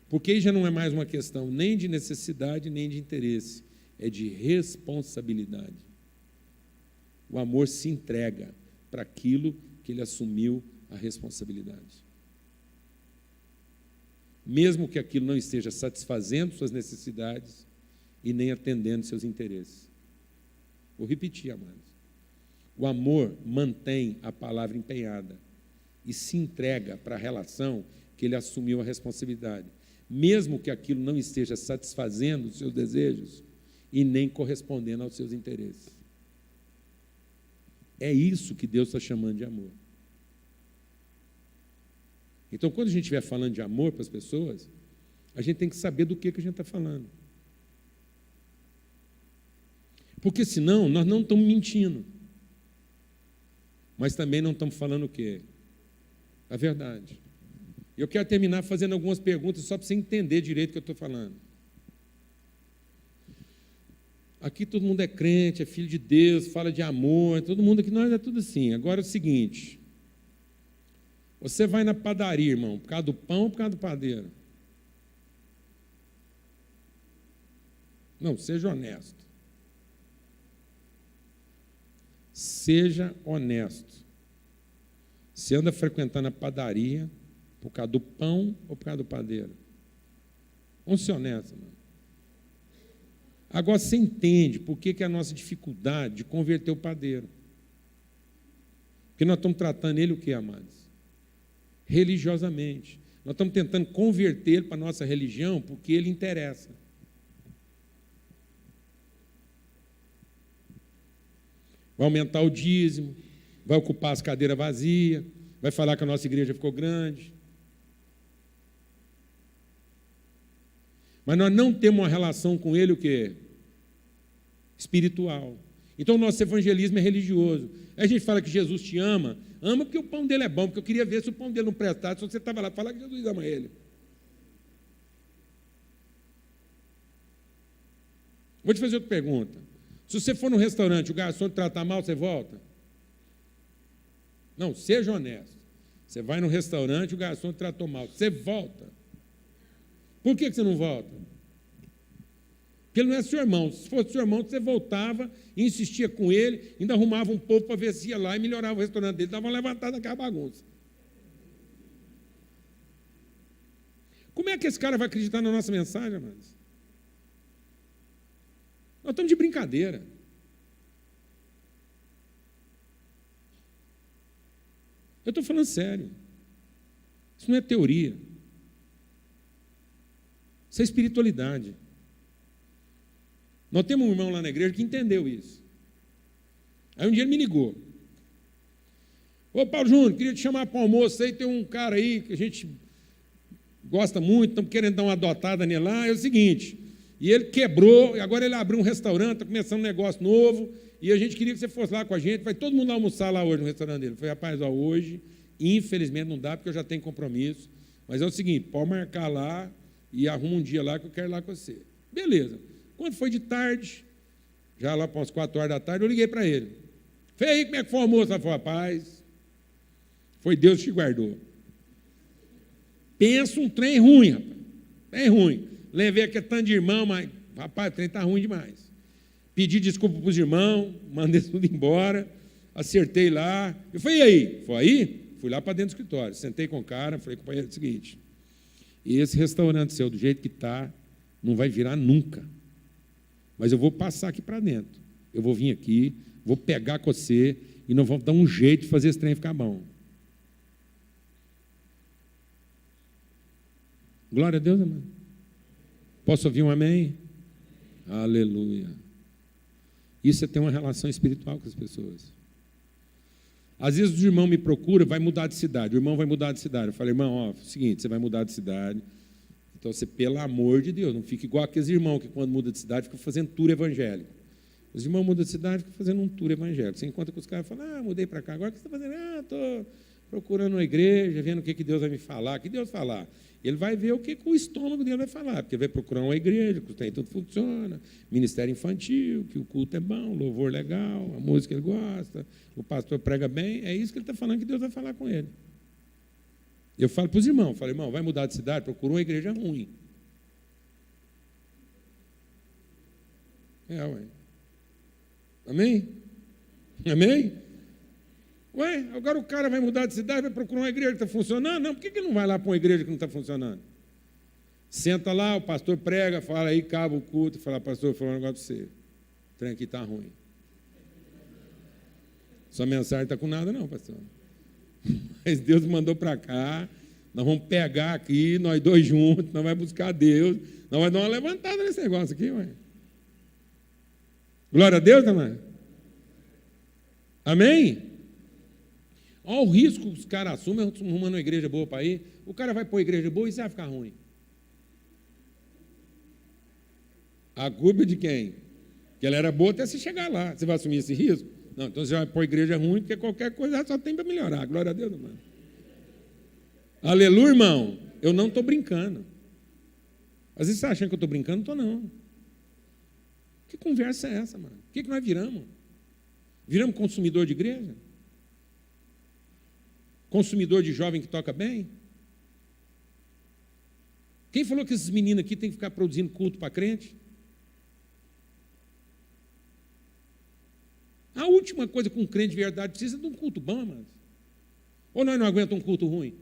Speaker 2: Porque aí já não é mais uma questão nem de necessidade, nem de interesse, é de responsabilidade. O amor se entrega para aquilo que ele assumiu a responsabilidade. Mesmo que aquilo não esteja satisfazendo suas necessidades e nem atendendo seus interesses. Vou repetir, amados. O amor mantém a palavra empenhada e se entrega para a relação que ele assumiu a responsabilidade, mesmo que aquilo não esteja satisfazendo os seus desejos e nem correspondendo aos seus interesses. É isso que Deus está chamando de amor. Então, quando a gente estiver falando de amor para as pessoas, a gente tem que saber do que a gente está falando. Porque senão nós não estamos mentindo. Mas também não estamos falando o quê? A verdade. Eu quero terminar fazendo algumas perguntas só para você entender direito o que eu estou falando. Aqui todo mundo é crente, é filho de Deus, fala de amor, todo mundo aqui, nós é tudo assim. Agora é o seguinte, você vai na padaria, irmão, por causa do pão ou por causa do padeiro? Não, seja honesto. Seja honesto. Você anda frequentando a padaria por causa do pão ou por causa do padeiro? Vamos ser honestos, irmão. Agora você entende por que é a nossa dificuldade de converter o padeiro. Porque nós estamos tratando ele o que, amados? Religiosamente. Nós estamos tentando converter ele para a nossa religião porque ele interessa. Vai aumentar o dízimo, vai ocupar as cadeiras vazias, vai falar que a nossa igreja ficou grande. Mas nós não temos uma relação com ele o quê? Espiritual. Então o nosso evangelismo é religioso. Aí a gente fala que Jesus te ama, ama porque o pão dele é bom, porque eu queria ver se o pão dele não prestasse, se você estava lá, falar que Jesus ama ele. Vou te fazer outra pergunta. Se você for no restaurante, o garçom te tratar mal, você volta? Não, seja honesto. Você vai no restaurante, o garçom te tratou mal, você volta. Por que você não volta? Porque ele não é seu irmão. Se fosse seu irmão, você voltava, insistia com ele, ainda arrumava um povo para ver se ia lá e melhorava o restaurante dele, dava uma levantada naquela bagunça. Como é que esse cara vai acreditar na nossa mensagem, amados? Nós estamos de brincadeira. Eu estou falando sério. Isso não é teoria. Isso é espiritualidade. Nós temos um irmão lá na igreja que entendeu isso. Aí um dia ele me ligou. Ô Paulo Júnior, queria te chamar para o almoço aí, tem um cara aí que a gente gosta muito, estamos querendo dar uma adotada nele lá, é o seguinte, e ele quebrou, e agora ele abriu um restaurante, está começando um negócio novo, e a gente queria que você fosse lá com a gente, vai todo mundo almoçar lá hoje no restaurante dele. Eu falei, rapaz, ó, hoje, infelizmente não dá, porque eu já tenho compromisso, mas é o seguinte, pode marcar lá, e arruma um dia lá que eu quero ir lá com você. Beleza. Quando foi de tarde, já lá para umas 4 horas da tarde, eu liguei para ele. Falei, aí, como é que foi o almoço? Ele falou, rapaz, foi Deus que te guardou. Pensa um trem ruim, rapaz. Trem ruim. Levei aquele tanto de irmão, mas, rapaz, o trem está ruim demais. Pedi desculpa para os irmãos, mandei tudo embora, acertei lá. Eu falei, e aí? Foi aí? Fui lá para dentro do escritório, sentei com o cara, falei, companheiro, é o seguinte, esse restaurante seu, do jeito que está, não vai virar nunca. Mas eu vou passar aqui para dentro. Eu vou vir aqui, vou pegar com você e nós vamos dar um jeito de fazer esse trem ficar bom. Glória a Deus, irmão. Posso ouvir um amém? Aleluia. Isso é ter uma relação espiritual com as pessoas. Às vezes o irmão me procura, vai mudar de cidade. O irmão vai mudar de cidade. Eu falei, irmão, ó, seguinte, você vai mudar de cidade. Então você, pelo amor de Deus, não fique igual aqueles irmãos que quando muda de cidade ficam fazendo tour evangélico. Os irmãos mudam de cidade e ficam fazendo um tour evangélico. Você encontra com os caras e fala, mudei para cá, agora o que você está fazendo? Estou procurando uma igreja, vendo o que Deus vai me falar. O que Deus falar? Ele vai ver o que o estômago dele vai falar, porque ele vai procurar uma igreja, que o trem tudo funciona, ministério infantil, que o culto é bom, louvor legal, a música ele gosta, o pastor prega bem, é isso que ele está falando que Deus vai falar com ele. Eu falo para os irmãos, falo, irmão, vai mudar de cidade, procura uma igreja ruim. Ué. Amém? Amém? Ué, agora o cara vai mudar de cidade, vai procurar uma igreja que está funcionando? Não, por que ele não vai lá para uma igreja que não está funcionando? Senta lá, o pastor prega, fala aí, acaba o culto, fala, pastor, eu vou falar um negócio para você. O trem aqui está ruim. Sua mensagem está com nada não, pastor. Mas Deus me mandou para cá, nós vamos pegar aqui, nós dois juntos, nós vamos buscar Deus, nós vamos dar uma levantada nesse negócio aqui, ué. Glória a Deus, irmã. Amém? Olha o risco que os caras assumem, arrumando uma igreja boa para ir. O cara vai pôr a igreja boa e isso vai ficar ruim. A culpa é de quem? Que ela era boa até se chegar lá. Você vai assumir esse risco? Não, então você vai pôr a igreja ruim, porque qualquer coisa só tem para melhorar. Glória a Deus, irmão. Aleluia, irmão. Eu não estou brincando. Às vezes você está achando que eu estou brincando? Não estou, não. Que conversa é essa, mano? O que nós viramos? Viramos consumidor de igreja? Consumidor de jovem que toca bem? Quem falou que esses meninos aqui têm que ficar produzindo culto para crente? A última coisa que um crente de verdade precisa é de um culto bom, amados. Ou nós não aguentamos um culto ruim?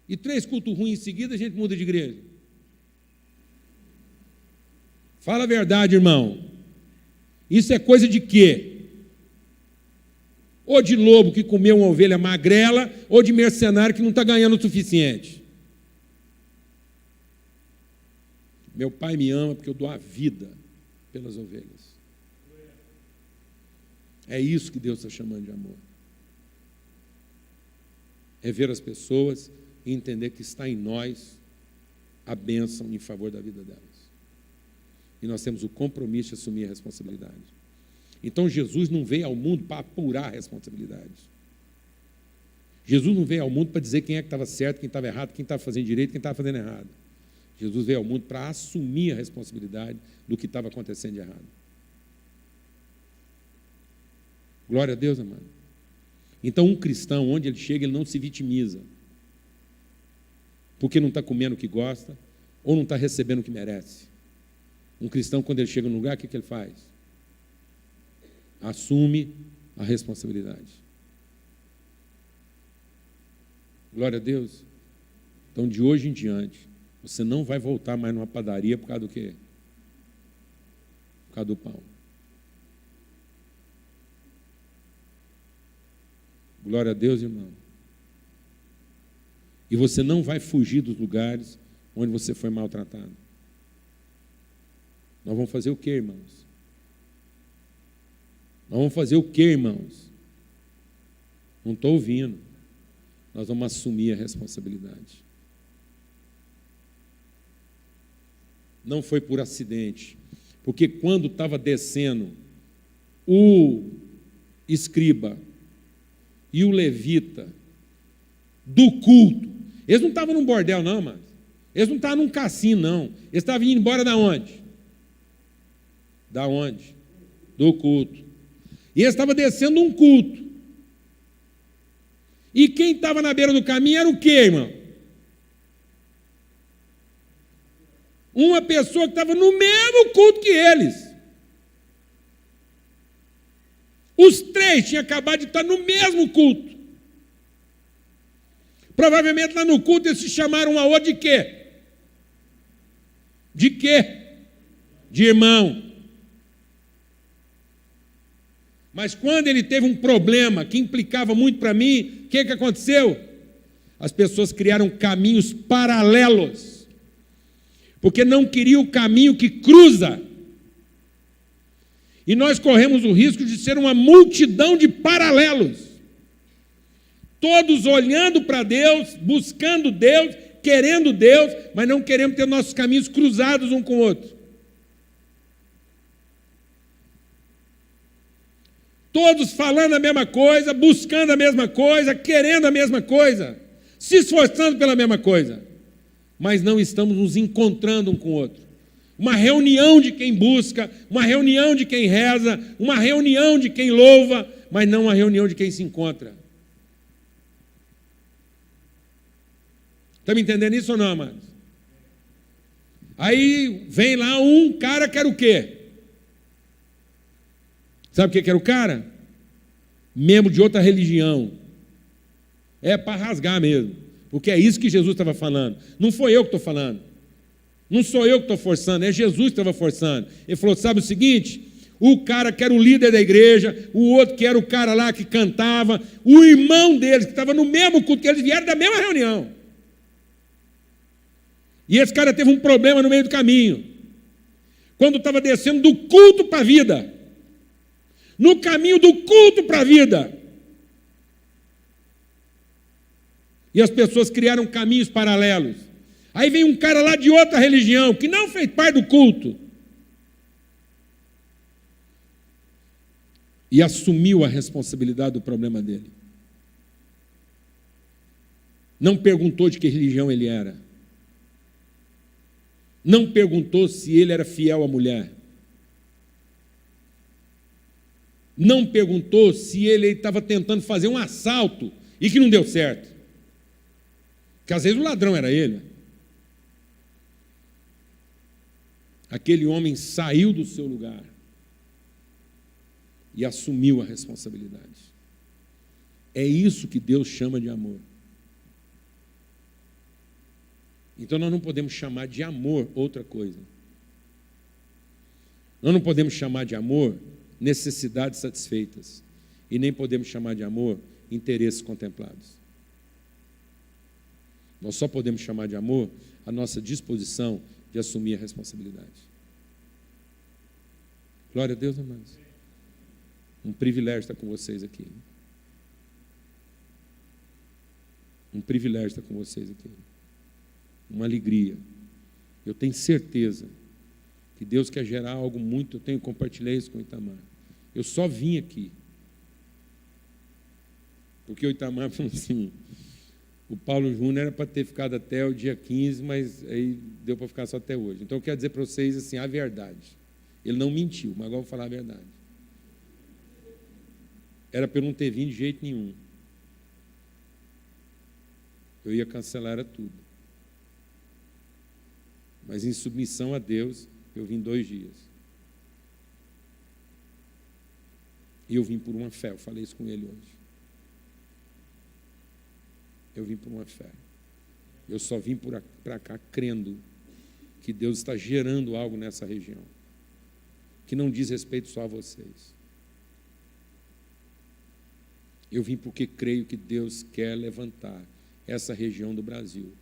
Speaker 2: E 3 cultos ruins em seguida, a gente muda de igreja. Fala a verdade, irmão. Isso é coisa de quê? Ou de lobo que comeu uma ovelha magrela, ou de mercenário que não está ganhando o suficiente. Meu pai me ama porque eu dou a vida pelas ovelhas. É isso que Deus está chamando de amor. É ver as pessoas e entender que está em nós a bênção em favor da vida delas. E nós temos o compromisso de assumir a responsabilidade. Então Jesus não veio ao mundo para apurar a responsabilidade. Jesus não veio ao mundo para dizer quem é que estava certo, quem estava errado, quem estava fazendo direito, quem estava fazendo errado. Jesus veio ao mundo para assumir a responsabilidade do que estava acontecendo de errado. Glória a Deus, amado. Então um cristão, onde ele chega, ele não se vitimiza. Porque não está comendo o que gosta, ou não está recebendo o que merece. Um cristão, quando ele chega no lugar, o que ele faz? Assume a responsabilidade. Glória a Deus. Então, de hoje em diante, você não vai voltar mais numa padaria por causa do quê? Por causa do pão. Glória a Deus, irmão. E você não vai fugir dos lugares onde você foi maltratado. Nós vamos fazer o quê, irmãos? Nós vamos fazer o quê, irmãos? Não estou ouvindo. Nós vamos assumir a responsabilidade. Não foi por acidente. Porque quando estava descendo o escriba e o levita do culto, eles não estavam num bordel, não, mas Eles não estavam num cassino, não. Eles estavam indo embora da onde? Da onde? Do culto. E eles estavam descendo um culto. E quem estava na beira do caminho era o quê, irmão? Uma pessoa que estava no mesmo culto que eles. Os três tinham acabado de estar no mesmo culto. Provavelmente lá no culto eles se chamaram um ao outro de quê? De quê? De irmão. Mas quando ele teve um problema que implicava muito para mim, o que aconteceu? As pessoas criaram caminhos paralelos, porque não queriam o caminho que cruza. E nós corremos o risco de ser uma multidão de paralelos, todos olhando para Deus, buscando Deus, querendo Deus, mas não queremos ter nossos caminhos cruzados um com o outro. Todos falando a mesma coisa, buscando a mesma coisa, querendo a mesma coisa, se esforçando pela mesma coisa, mas não estamos nos encontrando um com o outro. Uma reunião de quem busca, uma reunião de quem reza, uma reunião de quem louva, mas não uma reunião de quem se encontra. Está me entendendo isso ou não, amados? Aí vem lá um cara que era o quê? Sabe o que era o cara? Membro de outra religião. É para rasgar mesmo, porque é isso que Jesus estava falando. Não foi eu que estou falando. Não sou eu que estou forçando, é Jesus que estava forçando. Ele falou, sabe o seguinte? O cara que era o líder da igreja, o outro que era o cara lá que cantava, o irmão deles, que estava no mesmo culto, que eles vieram da mesma reunião. E esse cara teve um problema no meio do caminho. Quando estava descendo do culto para a vida. No caminho do culto para a vida. E as pessoas criaram caminhos paralelos. Aí vem um cara lá de outra religião, que não fez parte do culto, e assumiu a responsabilidade do problema dele. Não perguntou de que religião ele era. Não perguntou se ele era fiel à mulher. Não perguntou se ele estava tentando fazer um assalto e que não deu certo. Porque às vezes o ladrão era ele. Aquele homem saiu do seu lugar e assumiu a responsabilidade. É isso que Deus chama de amor. Então nós não podemos chamar de amor outra coisa. Nós não podemos chamar de amor necessidades satisfeitas. E nem podemos chamar de amor interesses contemplados. Nós só podemos chamar de amor a nossa disposição de assumir a responsabilidade. Glória a Deus, amados. Um privilégio estar com vocês aqui. Um privilégio estar com vocês aqui. Uma alegria. Eu tenho certeza que Deus quer gerar algo muito. Eu tenho compartilhado isso com o Itamar. Eu só vim aqui porque o Itamar falou assim, o Paulo Júnior era para ter ficado até o dia 15, mas aí deu para ficar só até hoje. Então eu quero dizer para vocês assim, a verdade. Ele não mentiu, mas agora eu vou falar a verdade. Era para eu não ter vindo de jeito nenhum. Eu ia cancelar era tudo. Mas em submissão a Deus, eu vim 2 dias. E eu vim por uma fé, eu falei isso com ele hoje. Eu vim por uma fé. Eu só vim para cá crendo que Deus está gerando algo nessa região, que não diz respeito só a vocês. Eu vim porque creio que Deus quer levantar essa região do Brasil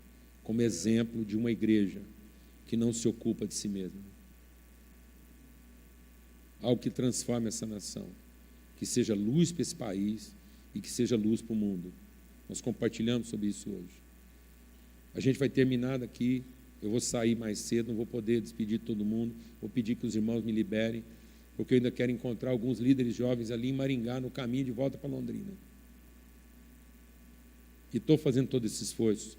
Speaker 2: como exemplo de uma igreja que não se ocupa de si mesma. Algo que transforme essa nação, que seja luz para esse país e que seja luz para o mundo. Nós compartilhamos sobre isso hoje. A gente vai terminar daqui, eu vou sair mais cedo, não vou poder despedir todo mundo, vou pedir que os irmãos me liberem, porque eu ainda quero encontrar alguns líderes jovens ali em Maringá, no caminho de volta para Londrina. E estou fazendo todo esse esforço,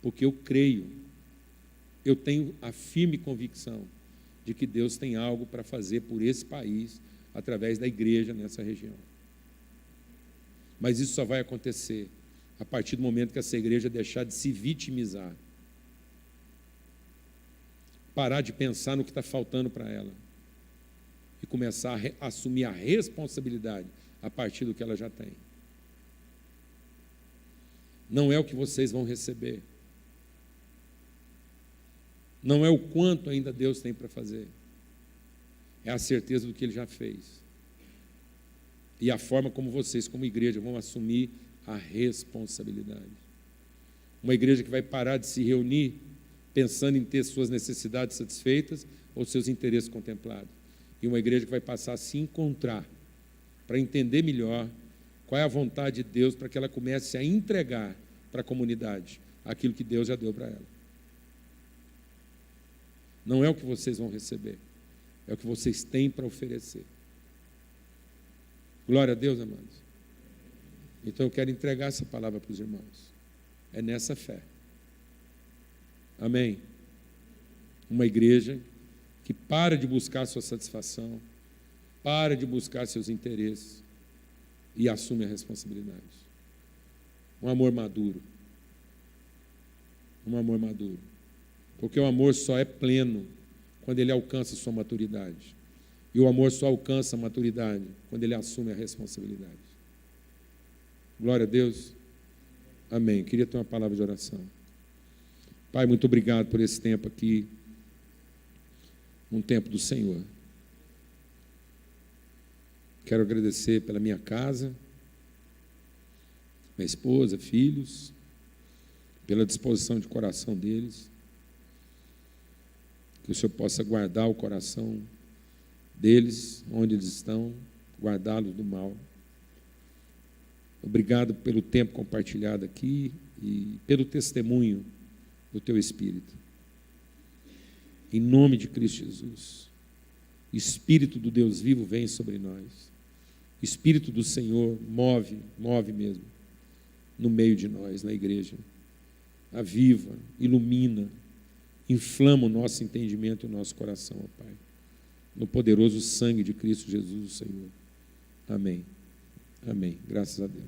Speaker 2: porque eu creio eu tenho a firme convicção de que Deus tem algo para fazer por esse país, através da igreja nessa região. Mas isso só vai acontecer a partir do momento que essa igreja deixar de se vitimizar, parar de pensar no que está faltando para ela e começar a assumir a responsabilidade a partir do que ela já tem. Não é o que vocês vão receber, não é o quanto ainda Deus tem para fazer, é a certeza do que Ele já fez e a forma como vocês, como igreja, vão assumir a responsabilidade. Uma igreja que vai parar de se reunir pensando em ter suas necessidades satisfeitas ou seus interesses contemplados, e uma igreja que vai passar a se encontrar para entender melhor qual é a vontade de Deus, para que ela comece a entregar para a comunidade aquilo que Deus já deu para ela. Não é o que vocês vão receber, é o que vocês têm para oferecer. Glória a Deus, amados. Então eu quero entregar essa palavra para os irmãos. É nessa fé. Amém? Uma igreja que para de buscar sua satisfação, para de buscar seus interesses e assume a responsabilidade. Um amor maduro. Um amor maduro. Porque o amor só é pleno quando ele alcança sua maturidade. E o amor só alcança a maturidade quando ele assume a responsabilidade. Glória a Deus. Amém. Queria ter uma palavra de oração. Pai, muito obrigado por esse tempo aqui, um tempo do Senhor. Quero agradecer pela minha casa, minha esposa, filhos, pela disposição de coração deles. Que o Senhor possa guardar o coração deles, onde eles estão, guardá-los do mal. Obrigado pelo tempo compartilhado aqui e pelo testemunho do Teu Espírito. Em nome de Cristo Jesus, Espírito do Deus vivo vem sobre nós. Espírito do Senhor move mesmo, no meio de nós, na igreja. Aviva, ilumina, inflama o nosso entendimento e o nosso coração, ó Pai. No poderoso sangue de Cristo Jesus, o Senhor. Amém. Amém. Graças a Deus.